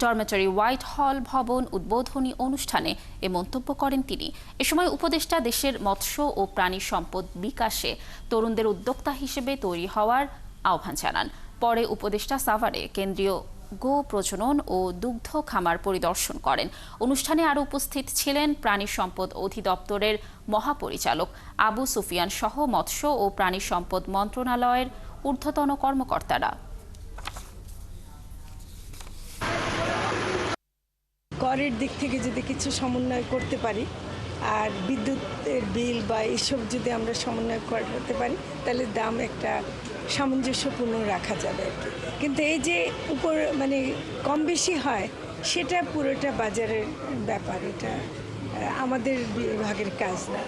Speaker 1: ডরমেটরি হোয়াইট হল ভবন উদ্বোধনী অনুষ্ঠানে এ মন্তব্য করেন তিনি। এ সময় উপদেষ্টা দেশের মৎস্য ও প্রাণী সম্পদ বিকাশে তরুণদের উদ্যোক্তা হিসেবে তৈরি হওয়ার আহ্বান জানান। পরে উপদেষ্টা সাভারে কেন্দ্রীয় গো প্রজনন ও দুগ্ধ খামার পরিদর্শন করেন। অনুষ্ঠানে আরও উপস্থিত ছিলেন প্রাণী সম্পদ অধিদপ্তরের মহাপরিচালক আবু সুফিয়ান সহ মৎস্য ও প্রাণী সম্পদ মন্ত্রণালয়ের ঊর্ধ্বতন কর্মকর্তারা।
Speaker 22: করের দিক থেকে যদি কিছু সমন্বয় করতে পারি আর বিদ্যুতের বিল বা এইসব যদি আমরা সমন্বয় করতে পারি তাহলে দাম একটা সামঞ্জস্যপূর্ণ রাখা যাবে আর কি। কিন্তু এই যে উপর মানে কম বেশি হয় সেটা পুরোটা বাজারের ব্যাপার, এটা আমাদের বিভাগের কাজ না।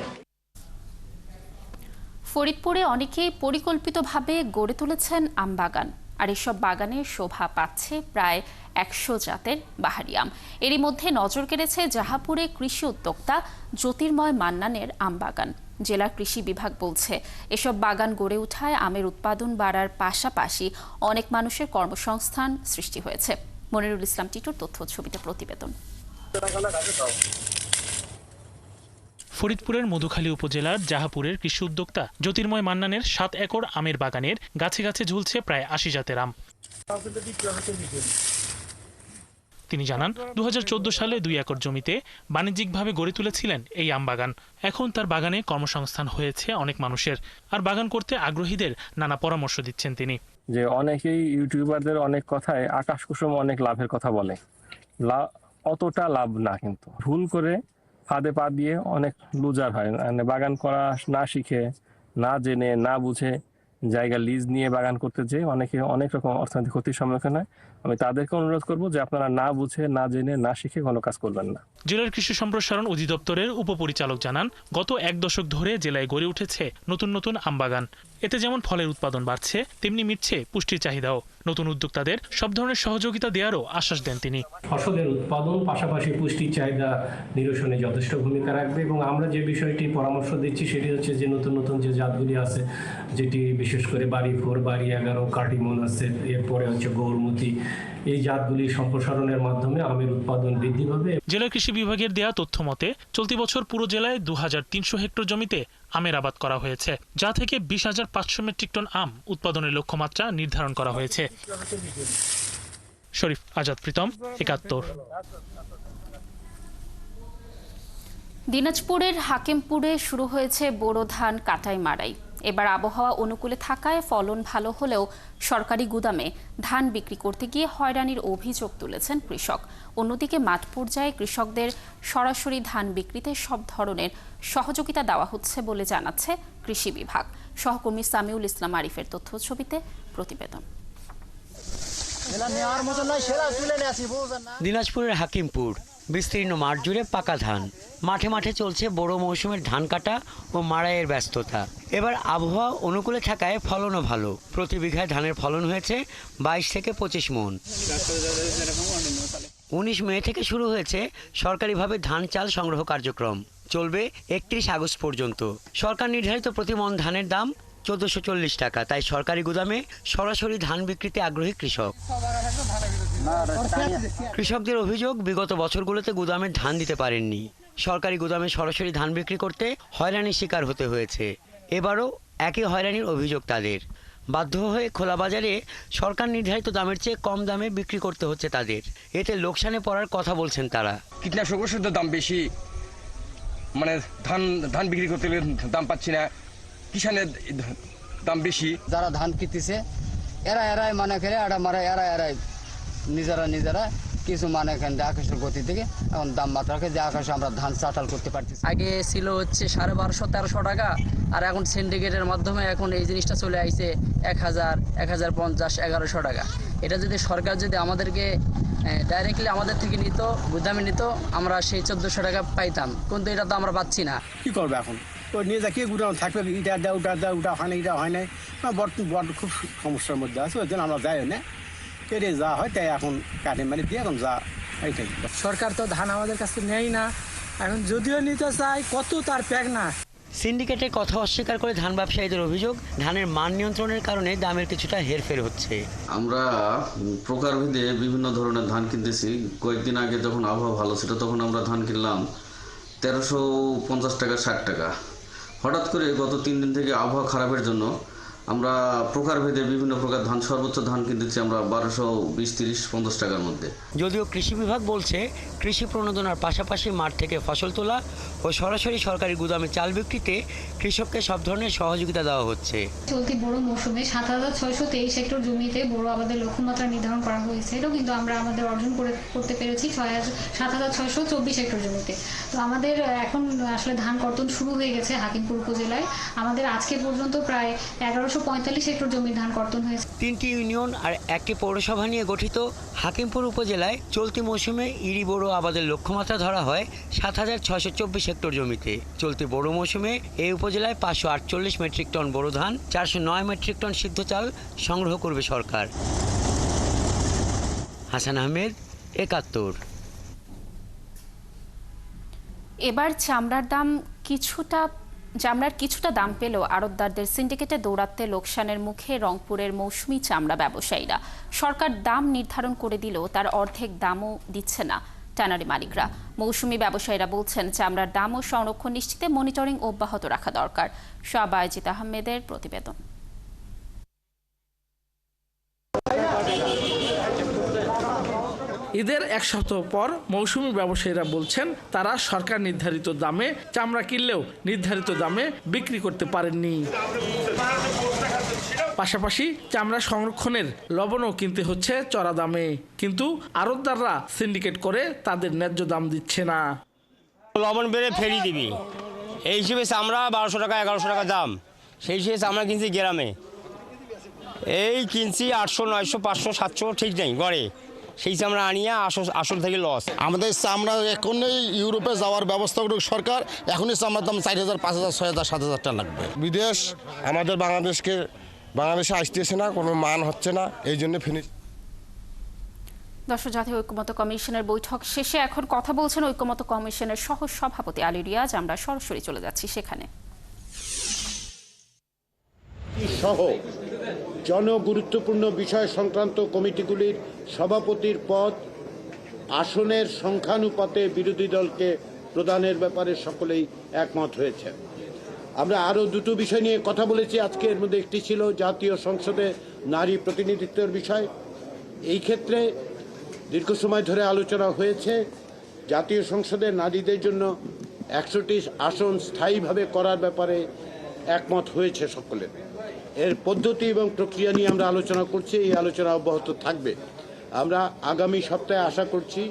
Speaker 1: ফরিদপুরে অনেকেই পরিকল্পিতভাবে গড়ে তুলেছেন আমবাগান, আর এসব বাগানে শোভা পাচ্ছে প্রায় 100 জাতের বাহারি আম। এরই মধ্যে নজর কেড়েছে জাহাপুরে কৃষি উদ্যোক্তা জ্যোতির্ময় মান্নানের আমবাগান। জেলা কৃষি বিভাগ বলছে এসব বাগান গড়ে ওঠায় আমের উৎপাদন বাড়ার পাশাপাশি অনেক মানুষের কর্মসংস্থান সৃষ্টি হয়েছে। মনিরুল ইসলাম টিটুর তথ্য ছবিতে প্রতিবেদন।
Speaker 23: ফরিদপুরের মধুখালী উপজেলার জাহাপুরের কৃষি উদ্যোক্তা জ্যোতির্ময় মান্নানের 7 একর আমের বাগানের গাছে গাছে ঝুলছে প্রায় 80 জাতের আম। তিনি জানান 2014 সালে 2 একর জমিতে বাণিজ্যিকভাবে গড়ে তুলেছিলেন এই আম বাগান। এখন তার বাগানে কর্মসংস্থান হয়েছে অনেক মানুষের, আর বাগান করতে আগ্রহীদের নানা পরামর্শ দিচ্ছেন তিনি।
Speaker 24: যে অনেকেই ইউটিউবারদের অনেক কথায় আকাশ কুসুম অনেক লাভের কথা বলে, অতটা লাভ না, কিন্তু ভুল করে ফাঁদে পা দিয়ে অনেক লুজার হয়। মানে বাগান করা না শিখে, না জেনে, না বুঝে জায়গা লিজ নিয়ে বাগান করতে যেয়ে অনেকে অনেক রকম অর্থনৈতিক ক্ষতির সম্মুখীন হয়। আমি তাদেরকে অনুরোধ করব যে আপনারা না বুঝে, না জেনে, না শিখে কোনো কাজ করবেন না।
Speaker 23: জেলার কৃষি সম্প্রসারণ অধিদপ্তরের উপপরিচালক জানান, গত 1 দশক ধরে জেলায় গড়ে উঠেছে নতুন নতুন আমবাগান। এতে যেমন ফলের উৎপাদন বাড়ছে, তেমনি মিটছে পুষ্টির চাহিদাও। নতুন উদ্যোক্তাদের সব ধরনের সহযোগিতা দেওয়ারও আশ্বাস দেন তিনি।
Speaker 2: ফসলের উৎপাদন পাশাপাশি পুষ্টির চাহিদা নিরসনে যথেষ্ট ভূমিকা রাখবে এবং আমরা যে বিষয়টি পরামর্শ দিচ্ছি সেটি হচ্ছে যে নতুন নতুন যে জাতগুলি আছে, যেটি বিশেষ করে বাড়ি 4, বাড়ি 11, কাটিমন আছে, এরপরে হচ্ছে গৌরমতি, এই জাতগুলি সম্প্রসারণের মাধ্যমে আমের উৎপাদন বৃদ্ধি পাবে।
Speaker 23: জেলা কৃষি বিভাগের দেয়া তথ্য মতে চলতি বছর পুরো জেলায় 2300 হেক্টর জমিতে আমের আবাদ করা হয়েছে, যা থেকে 20,500 মেট্রিক টন আম উৎপাদনের লক্ষ্যমাত্রা নির্ধারণ করা হয়েছে। শরীফ আজাদ প্রীতম, 71।
Speaker 1: দিনাজপুরের হাকিমপুরে শুরু হয়েছে বোরো ধান কাটাই মাড়াই। এবার আবহাওয়া অনুকূলে থাকায় ফলন ভালো হলেও সরকারি গুদামে ধান বিক্রি করতে গিয়ে হয়রানির অভিযোগ তুলেছেন কৃষক। অন্যদিকে মাঠ পর্যায়ে কৃষকদের সরাসরি ধান বিক্রিতে সব ধরনের সহযোগিতা দেওয়া হচ্ছে বলে জানাচ্ছে কৃষি বিভাগ। সহকর্মী সামিউল ইসলাম আরিফের তথ্য ছবিতে প্রতিবেদন।
Speaker 3: দিনাজপুরের হাকিমপুর বিস্তীর্ণ মাঠ জুড়ে পাকা ধান, মাঠে মাঠে চলছে বড় মৌসুমের ধান কাটা ও মাড়াইয়ের ব্যস্ততা। এবার আবহাওয়া অনুকূলে থাকায় ফলনও ভালো। প্রতি বিঘায় ধানের ফলন হয়েছে 22 থেকে 25 মণ। 19 মে থেকে শুরু হয়েছে সরকারিভাবে ধান চাল সংগ্রহ কার্যক্রম, চলবে 31 আগস্ট পর্যন্ত। সরকার নির্ধারিত প্রতি মণ ধানের দাম 1440 টাকা। তাই সরকারি গুদামে সরাসরি ধান বিক্রিতে আগ্রহী কৃষক। কৃষকদের অভিযোগ, বিগত বছরগুলোতে গুদামে ধান দিতে পারেননি। সরকারি গুদামে সরাসরি ধান বিক্রি করতে হয়রানির শিকার হতে হয়েছে। এবারও একই হয়রানির অভিযোগ তাদের। বাধ্য হয়ে খোলা বাজারে সরকার নির্ধারিত দামের চেয়ে কম দামে বিক্রি করতে হচ্ছে তাদের। এতে লোকসানে পড়ার কথা বলছেন তারা।
Speaker 4: কীটনাশক ওষুধের দাম বেশি, মানে ধান বিক্রি করতে দাম পাচ্ছি না, কিষানের দাম বেশি।
Speaker 5: যারা ধান কিনতেছে এরাই মানে খেলে এরাই নিজেরা কিছু মানে এখানে আকাশের গতি থেকে এখন দাম মাত্রাকে যে আকাশে আমরা ধান চাটাল করতে পারতেছি।
Speaker 25: আগে ছিল হচ্ছে 1250-1300 টাকা, আর এখন সিন্ডিকেটের মাধ্যমে এখন এই জিনিসটা চলে আসছে 1000, 1050, 1100 টাকা। এটা যদি সরকার যদি আমাদেরকে ডাইরেক্টলি আমাদের থেকে নিত, গুদামে নিত, আমরা সেই 1400 টাকা পাইতাম, কিন্তু এটা তো আমরা পাচ্ছি না।
Speaker 5: কি করবে এখন? তো নিয়ে যা কি গুদাম থাকবে, এটা দেয় ওটা হয় না, এটা হয় না, বড় খুব সমস্যার মধ্যে আছে। ওই জন্য আমরা যাই না, কেটে যা হয় তাই এখন কাটে মানে দিয়ে এখন যা এইটাই।
Speaker 25: সরকার তো ধান আমাদের কাছে নেই না, এখন যদিও নিতে চাই কত তার প্যাক না।
Speaker 3: সিন্ডিকেটের কথা অস্বীকার করে ধান ব্যবসায়ীদের অভিযোগ, ধানের মান নিয়ন্ত্রণের কারণে দামের কিছুটা হেরফের হচ্ছে।
Speaker 26: আমরা প্রকারভেদে বিভিন্ন ধরনের ধান কিনতেছি। কয়েকদিন আগে যখন আবহাওয়া ভালো ছিল তখন আমরা ধান কিনলাম 1350 টাকা, 60 টাকা। হঠাৎ করে গত 3 দিন থেকে আবহাওয়া খারাপের জন্য আমরা প্রকারভেদে বিভিন্ন প্রকার ধান, সর্বোচ্চ ধান কিনতেছি আমরা 1220, 30, 50 টাকার মধ্যে।
Speaker 3: যদিও কৃষি বিভাগ বলছে কৃষি প্রণোদনার পাশাপাশি মাঠ থেকে ফসল তোলা ও সরাসরি সরকারি গুদামে চাল বিক্রিতে কৃষককে সব ধরনের সহযোগিতা দেওয়া হচ্ছে।
Speaker 27: চলতি বড় মৌসুমে 7623 হেক্টর জমিতে বড় আবাদের লক্ষ্যমাত্রা নির্ধারণ করা হয়েছিল, কিন্তু আমরা আমাদের অর্জন করতে পেরেছি 7624 হেক্টর জমিতে। তো আমাদের এখন আসলে ধান কর্তন শুরু হয়ে গেছে হাকিমপুর উপজেলায়। আমাদের আজকে পর্যন্ত প্রায় 1145 হেক্টর জমি ধান কর্তন হয়েছে।
Speaker 3: 3টি ইউনিয়ন আর 1টি পৌরসভা নিয়ে গঠিত হাকিমপুর উপজেলায় চলতি মৌসুমে ইরি বোরো আবাদের লক্ষ্যমাত্রা ধরা হয় 7624 হেক্টর জমিতে। চলতি বড় মৌসুমে এই উপজেলায় 548 মেট্রিক টন বোরো ধান, 409 মেট্রিক টন সিদ্ধ চাল সংগ্রহ করবে সরকার। হাসান আহমেদ, 71।
Speaker 1: এবার চামড়ার কিছুটা দাম পেলেও আড়তদারদের সিন্ডিকেটে দৌড়াতে লোকসানের মুখে রংপুরের মৌসুমি চামড়া ব্যবসায়ীরা। সরকার দাম নির্ধারণ করে দিলেও তার অর্ধেক দামও দিচ্ছে না ট্যানারি মালিকরা। মৌসুমি ব্যবসায়ীরা বলছেন চামড়ার দাম ও সংরক্ষণ নিশ্চিতে মনিটরিং অব্যাহত রাখা দরকার। শাহবাজিত আহমেদের প্রতিবেদন।
Speaker 28: ঈদের 1 সপ্তাহ পর মৌসুমি ব্যবসায়ীরা বলছেন তারা সরকার নির্ধারিত দামে চামড়া কিনলেও নির্ধারিত দামে বিক্রি করতে পারেননি। পাশাপাশি চামড়া সংরক্ষণের লবণও কিনতে হচ্ছে চড়া দামে, কিন্তু আড়তদাররা সিন্ডিকেট করে তাদের ন্যায্য দাম দিচ্ছে না।
Speaker 29: লবণ বেড়ে ফেরি দিবি, এই হিসেবে চামড়া 1200 টাকা, 1100 টাকা দাম। সেই হিসেবে চামড়া কিনছি গ্রামে, এই কিনছি 800, 900, 500, 700 ঠিক নেই গড়ে, সেই চামড়া আনিয়া আসল থেকে লস।
Speaker 6: আমাদের চামড়া এখনই ইউরোপে যাওয়ার ব্যবস্থা করুক সরকার, এখনই চামড়ার দাম 4,000, 5,000, 6,000, 7,000 টাকা লাগবে। বিদেশ আমাদের বাংলাদেশে আসতেছে না, কোনো মান হচ্ছে না, এই জন্য ফিনিশ।
Speaker 1: দর্শক, জাতীয় ঐক্যমত্য কমিশনের বৈঠক শেষে এখন কথা বলছেন ঐক্যমত্য কমিশনের সহ সভাপতি আলী রিয়াজ। আমরা সরাসরি চলে যাচ্ছি সেখানে।
Speaker 7: সহ জনগুরুত্বপূর্ণ বিষয় সংক্রান্ত কমিটিগুলির সভাপতির পদ আসনের সংখ্যানুপাতে বিরোধী দলকে প্রদানের ব্যাপারে সকলেই একমত হয়েছে। আমরা আরও দুটো বিষয় নিয়ে কথা বলেছি আজকে। এর মধ্যে একটি ছিল জাতীয় সংসদে নারী প্রতিনিধিত্বের বিষয়। এই ক্ষেত্রে দীর্ঘ সময় ধরে আলোচনা হয়েছে জাতীয় সংসদে নারীদের জন্য 100টি আসন স্থায়ীভাবে করার ব্যাপারে একমত হয়েছে সকলের। এর পদ্ধতি এবং প্রক্রিয়া নিয়ে আমরা আলোচনা করছি, এই আলোচনা অব্যাহত থাকবে। আমরা আগামী সপ্তাহে আশা করছি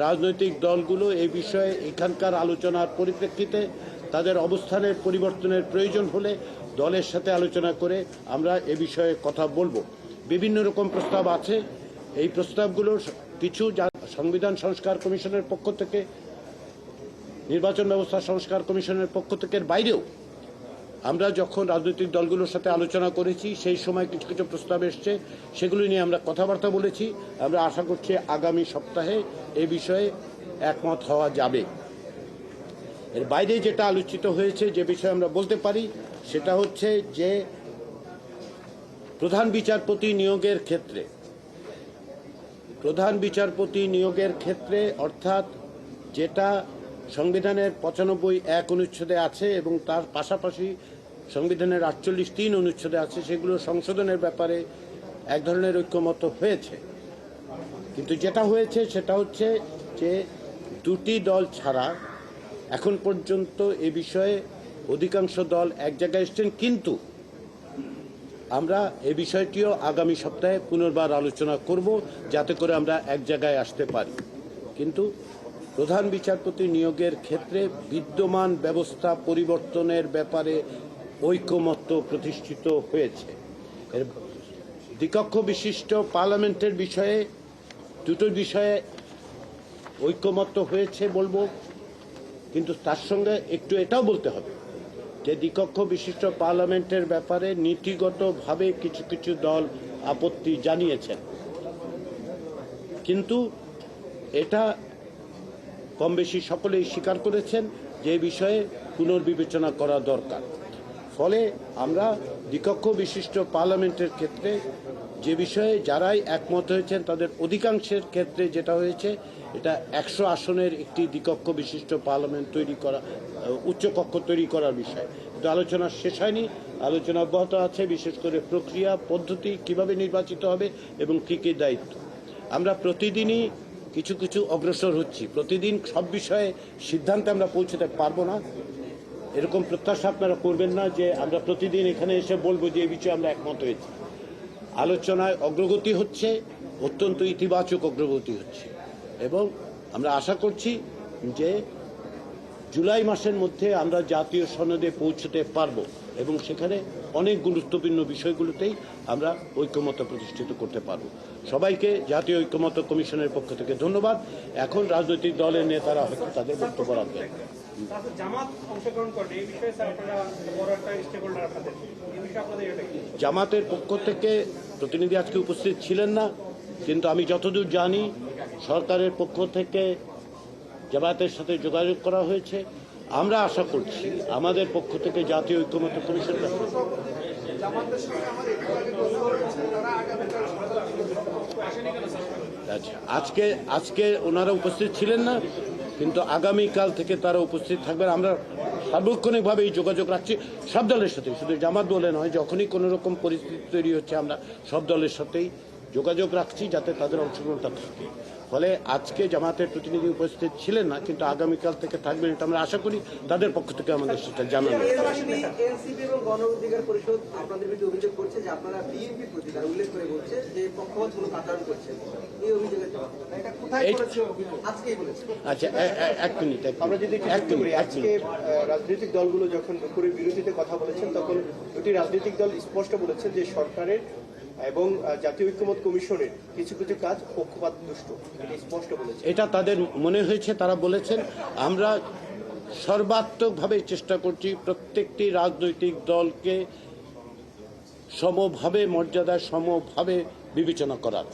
Speaker 7: রাজনৈতিক দলগুলো এই বিষয়ে এখানকার আলোচনার পরিপ্রেক্ষিতে তাদের অবস্থানের পরিবর্তনের প্রয়োজন হলে দলের সাথে আলোচনা করে আমরা এ বিষয়ে কথা বলবো। বিভিন্ন রকম প্রস্তাব আছে। এই প্রস্তাবগুলো কিছু সংবিধান সংস্কার কমিশনের পক্ষ থেকে, নির্বাচন ব্যবস্থা সংস্কার কমিশনের পক্ষ থেকে বাইরেও আমরা যখন রাজনৈতিক দলগুলোর সাথে আলোচনা করেছি সেই সময় কিছু কিছু প্রস্তাব এসছে, সেগুলি নিয়ে আমরা কথাবার্তা বলেছি। আমরা আশা করছি আগামী সপ্তাহে এই বিষয়ে একমত হওয়া যাবে। এর বাইরে যেটা আলোচিত হয়েছে, যে বিষয়ে আমরা বলতে পারি, সেটা হচ্ছে যে প্রধান বিচারপতি নিয়োগের ক্ষেত্রে অর্থাৎ যেটা সংবিধানের 95(1) অনুচ্ছেদে আছে এবং তার পাশাপাশি সংবিধানের 48(3) অনুচ্ছেদে আছে, সেগুলো সংশোধনের ব্যাপারে এক ধরনের ঐক্যমত হয়েছে। কিন্তু যেটা হয়েছে সেটা হচ্ছে যে দুটি দল ছাড়া এখন পর্যন্ত এ বিষয়ে অধিকাংশ দল এক জায়গায় এসছেন, কিন্তু আমরা এই বিষয়টিও আগামী সপ্তাহে পুনর্বার আলোচনা করব যাতে করে আমরা এক জায়গায় আসতে পারি। কিন্তু প্রধান বিচারপতি নিয়োগের ক্ষেত্রে বিদ্যমান ব্যবস্থা পরিবর্তনের ব্যাপারে ঐকমত্য প্রতিষ্ঠিত হয়েছে। এর দ্বিকক্ষ বিশিষ্ট পার্লামেন্টের বিষয়ে দুটো বিষয়ে ঐকমত্য হয়েছে বলবো, কিন্তু তার সঙ্গে একটু এটাও বলতে হবে যে দ্বিকক্ষ বিশিষ্ট পার্লামেন্টের ব্যাপারে নীতিগতভাবে কিছু কিছু দল আপত্তি জানিয়েছেন, কিন্তু এটা কম বেশি সকলেই স্বীকার করেছেন যে বিষয়ে পুনর্বিবেচনা করা দরকার। ফলে আমরা দ্বিকক্ষ বিশিষ্ট পার্লামেন্টের ক্ষেত্রে যে বিষয়ে যারাই একমত হয়েছেন তাদের অধিকাংশের ক্ষেত্রে যেটা হয়েছে, এটা 100 আসনের একটি দ্বিকক্ষ বিশিষ্ট পার্লামেন্ট তৈরি করা, উচ্চকক্ষ তৈরি করার বিষয়। কিন্তু আলোচনা শেষ হয়নি, আলোচনা অব্যাহত আছে, বিশেষ করে প্রক্রিয়া পদ্ধতি কিভাবে নির্বাচিত হবে এবং কী কী দায়িত্ব। আমরা প্রতিদিনই কিছু কিছু অগ্রসর হচ্ছি, প্রতিদিন সব বিষয়ে সিদ্ধান্তে আমরা পৌঁছতে পারবো না, এরকম প্রত্যাশা আপনারা করবেন না যে আমরা প্রতিদিন এখানে এসে বলবো যে এই বিষয়ে আমরা একমত হয়েছি। আলোচনায় অগ্রগতি হচ্ছে, অত্যন্ত ইতিবাচক অগ্রগতি হচ্ছে, এবং আমরা আশা করছি যে জুলাই মাসের মধ্যে আমরা জাতীয় সনদে পৌঁছতে পারবো এবং সেখানে অনেক গুরুত্বপূর্ণ বিষয়গুলোতেই আমরা ঐক্যমত্য প্রতিষ্ঠিত করতে পারবো। সবাইকে জাতীয় ঐক্যমত্য কমিশনের পক্ষ থেকে ধন্যবাদ। এখন রাজনৈতিক দলের নেতারা হয়তো তাদের বক্তব্য রাখবেন। জামাতের পক্ষ থেকে প্রতিনিধি আজকে উপস্থিত ছিলেন না, কিন্তু আমি যতদূর জানি সরকারের পক্ষ থেকে জামায়াতের সাথে যোগাযোগ করা হয়েছে। আমরা আশা করছি আমাদের পক্ষ থেকে জাতীয় ঐক্যমত্য কমিশন, আচ্ছা আজকে ওনারা উপস্থিত ছিলেন না, কিন্তু আগামীকাল থেকে তারা উপস্থিত থাকবেন। আমরা সার্বক্ষণিকভাবে এই যোগাযোগ রাখছি সব দলের সাথে, শুধু জামাত বলে নয়, যখনই কোনো রকম পরিস্থিতি তৈরি হচ্ছে আমরা সব দলের সাথেই যোগাযোগ রাখছি যাতে তাদের অংশগ্রহণটা থাকে। ফলে আজকে জামাতের প্রতিনিধি উপস্থিত ছিলেন না, কিন্তু আগামীকাল থেকে থাকবেন, এটা আমরা আশা করি তাদের পক্ষ থেকে আমাদের সেটা জানানো।
Speaker 8: এনসিপি এবং গণ অধিকার পরিষদ আপনাদের বিরুদ্ধে অভিযোগ করছে যে আপনারা বিএনপির প্রতি তারা উল্লেখ করে বলছে যে পক্ষপাতমূলক আচরণ করছে। এই অভিযোগের এটা কোথায় করেছে? আজকেই বলেছে। আচ্ছা এক মিনিট, আমরা যদি আজকে রাজনৈতিক দলগুলো যখন দুপুরের বিরোধীতে কথা বলেছেন তখন দুটি রাজনৈতিক দল স্পষ্ট বলেছেন যে সরকারের এবং জাতীয় ঐক্যমত্য কমিশনের কিছু কিছু কাজ পক্ষপাত দুষ্ট, এটি স্পষ্ট বলেছে।
Speaker 7: এটা তাদের মনে হয়েছে, তারা বলেছেন। আমরা সর্বাত্মকভাবে চেষ্টা করছি প্রত্যেকটি রাজনৈতিক দলকে সমভাবে মর্যাদা, সমভাবে বিবেচনা করার।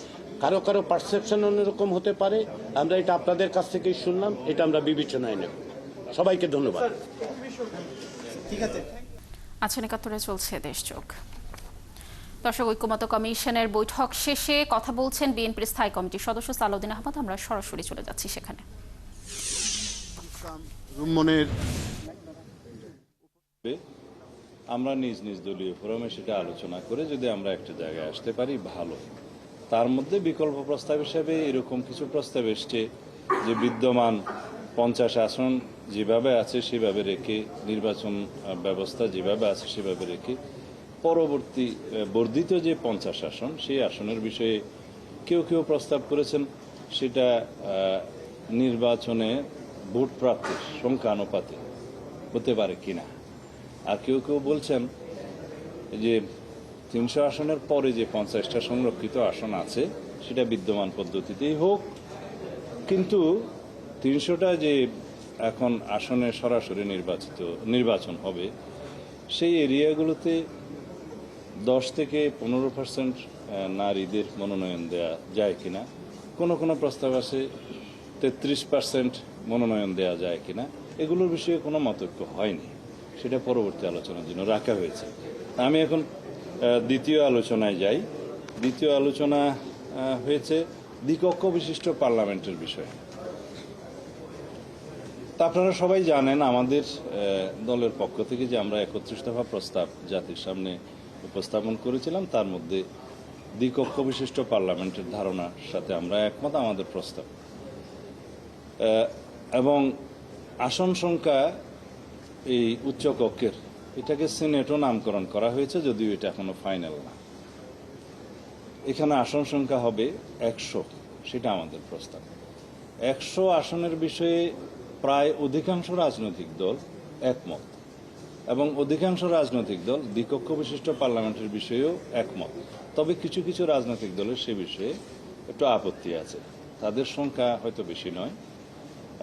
Speaker 7: কারো কারো পারসেপশন অন্যরকম হতে পারে, আমরা এটা আপনাদের কাছ থেকেই শুনলাম, এটা আমরা বিবেচনায় নেব। সবাইকে ধন্যবাদ।
Speaker 8: ঠিক আছে।
Speaker 1: আছেন একাত্তরে চলছে দেশযোগ। দর্শক, ঐক্যমত্য কমিশনের বৈঠক শেষে কথা বলছেন বিএনপির স্থায়ী কমিটির সদস্য সালাউদ্দিন আহমদ। আমরা সরাসরি চলে যাচ্ছি সেখানে।
Speaker 9: আমরা নিজ নিজ দলীয় ফোরামে সেটা আলোচনা করে যদি আমরা একটা জায়গায় আসতে পারি ভালো। তার মধ্যে বিকল্প প্রস্তাব হিসেবে এরকম কিছু প্রস্তাব এসছে যে বিদ্যমান 50 আসন যেভাবে আছে সেভাবে রেখে, নির্বাচন ব্যবস্থা যেভাবে আছে সেভাবে রেখে পরবর্তী বর্ধিত যে 50 আসন, সেই আসনের বিষয়ে কেউ কেউ প্রস্তাব করেছেন সেটা নির্বাচনে ভোট প্রাপ্তির সংখ্যানুপাতে হতে পারে কিনা। আর কেউ কেউ বলছেন যে 300 আসনের পরে যে 50টা সংরক্ষিত আসন আছে সেটা বিদ্যমান পদ্ধতিতেই হোক, কিন্তু 300টা যে এখন আসনে সরাসরি নির্বাচন হবে সেই এরিয়াগুলোতে 10 থেকে 15% নারীদের মনোনয়ন দেয়া যায় কিনা। কোনো কোনো প্রস্তাব আছে 33% মনোনয়ন দেয়া যায় কিনা। এগুলোর বিষয়ে কোনো মতৈক্য হয়নি, সেটা পরবর্তী আলোচনার জন্য রাখা হয়েছে। আমি এখন দ্বিতীয় আলোচনায় যাই। দ্বিতীয় আলোচনা হয়েছে দ্বিকক্ষ বিশিষ্ট পার্লামেন্টের বিষয়ে। তা আপনারা সবাই জানেন আমাদের দলের পক্ষ থেকে যে আমরা 31 দফা প্রস্তাব জাতির সামনে উপস্থাপন করেছিলাম, তার মধ্যে দ্বিকক্ষ বিশিষ্ট পার্লামেন্টের ধারণার সাথে আমরা একমত। আমাদের প্রস্তাব এবং আসন সংখ্যা এই উচ্চ কক্ষের এটাকে সিনেটও নামকরণ করা হয়েছে, যদিও এটা এখনো ফাইনাল না। এখানে আসন সংখ্যা হবে 100, সেটা আমাদের প্রস্তাব। 100 আসনের বিষয়ে প্রায় অধিকাংশ রাজনৈতিক দল একমত এবং অধিকাংশ রাজনৈতিক দল দ্বিকক্ষ বিশিষ্ট পার্লামেন্টের বিষয়েও একমত। তবে কিছু কিছু রাজনৈতিক দলের সে বিষয়ে একটু আপত্তি আছে, তাদের সংখ্যা হয়তো বেশি নয়।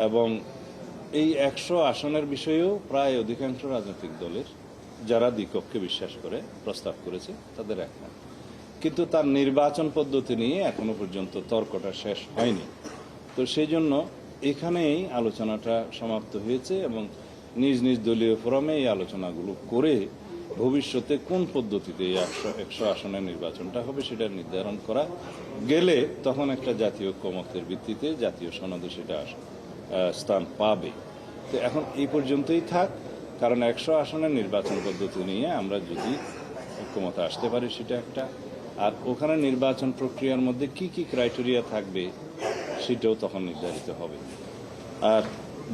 Speaker 9: এবং এই 100 আসনের বিষয়েও প্রায় অধিকাংশ রাজনৈতিক দলের যারা দ্বিকক্ষে বিশ্বাস করে প্রস্তাব করেছে তাদের একমত, কিন্তু তার নির্বাচন পদ্ধতি নিয়ে এখনো পর্যন্ত তর্কটা শেষ হয়নি। তো সেই জন্য এখানেই আলোচনাটা সমাপ্ত হয়েছে এবং নিজ নিজ দলীয় ফোরামে এই আলোচনাগুলো করে ভবিষ্যতে কোন পদ্ধতিতে এই 100 আসনের নির্বাচনটা হবে সেটা নির্ধারণ করা গেলে তখন একটা জাতীয় ঐক্যমত্যের ভিত্তিতে জাতীয় সনদে সেটা স্থান পাবে। তো এখন এই পর্যন্তই থাক, কারণ 100 আসনের নির্বাচন পদ্ধতি নিয়ে আমরা যদি ঐক্যমতে আসতে পারি সেটা একটা, আর ওখানে নির্বাচন প্রক্রিয়ার মধ্যে কি কি ক্রাইটেরিয়া থাকবে সেটাও তখন নির্ধারিত হবে। আর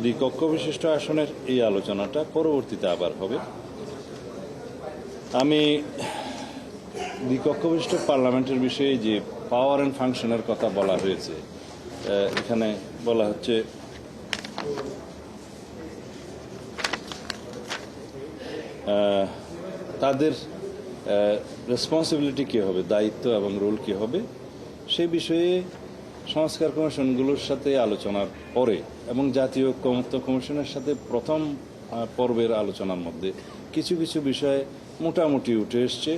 Speaker 9: দ্বিকক্ষ বিশিষ্ট আসনের এই আলোচনাটা পরবর্তীতে আবার হবে। আমি দ্বিকক্ষ বিশিষ্ট পার্লামেন্টের বিষয়ে যে পাওয়ার অ্যান্ড ফাংশনের কথা বলা হয়েছে, এখানে বলা হচ্ছে তাদের রেসপন্সিবিলিটি কী হবে, দায়িত্ব এবং রোল কী হবে, সেই বিষয়ে সংস্কার কমিশনগুলোর সাথে আলোচনার পরে এবং জাতীয় ঐক্যমত্য কমিশনের সাথে প্রথম পর্বের আলোচনার মধ্যে কিছু কিছু বিষয় মোটামুটি উঠে এসছে।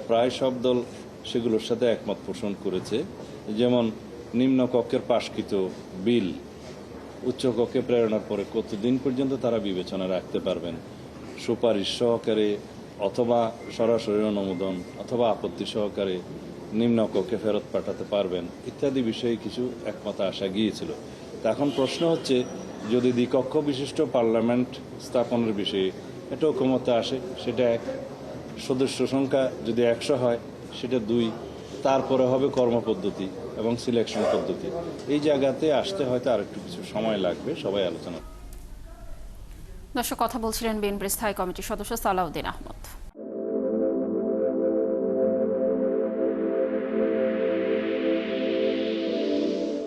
Speaker 9: প্রায় সব দল সেগুলোর সাথে একমত পোষণ করেছে। যেমন নিম্নকক্ষের পাশকৃত বিল উচ্চকক্ষে প্রেরণার পরে কতদিন পর্যন্ত তারা বিবেচনা রাখতে পারবেন, সুপারিশ সহকারে অথবা সরাসরি অনুমোদন অথবা আপত্তি সহকারে নিম্নকক্ষে ফেরত পাঠাতে পারবেন ইত্যাদি বিষয়ে কিছু একমত আসা গিয়েছিল। তা এখন প্রশ্ন হচ্ছে, যদি দ্বিকক্ষ বিশিষ্ট পার্লামেন্ট স্থাপনের বিষয়ে এটা ঐক্যমতে আসে, সেটা এক, সদস্য সংখ্যা যদি 100 হয় সেটা 2, তারপরে হবে কর্মপদ্ধতি এবং সিলেকশন পদ্ধতি। এই জায়গাতে আসতে হয়তো আরেকটু কিছু সময় লাগবে, সবাই আলোচনা।
Speaker 1: দর্শক, কথা বলছিলেন বিএনপির স্থায়ী কমিটির সদস্য সালাউদ্দিন আহমদ।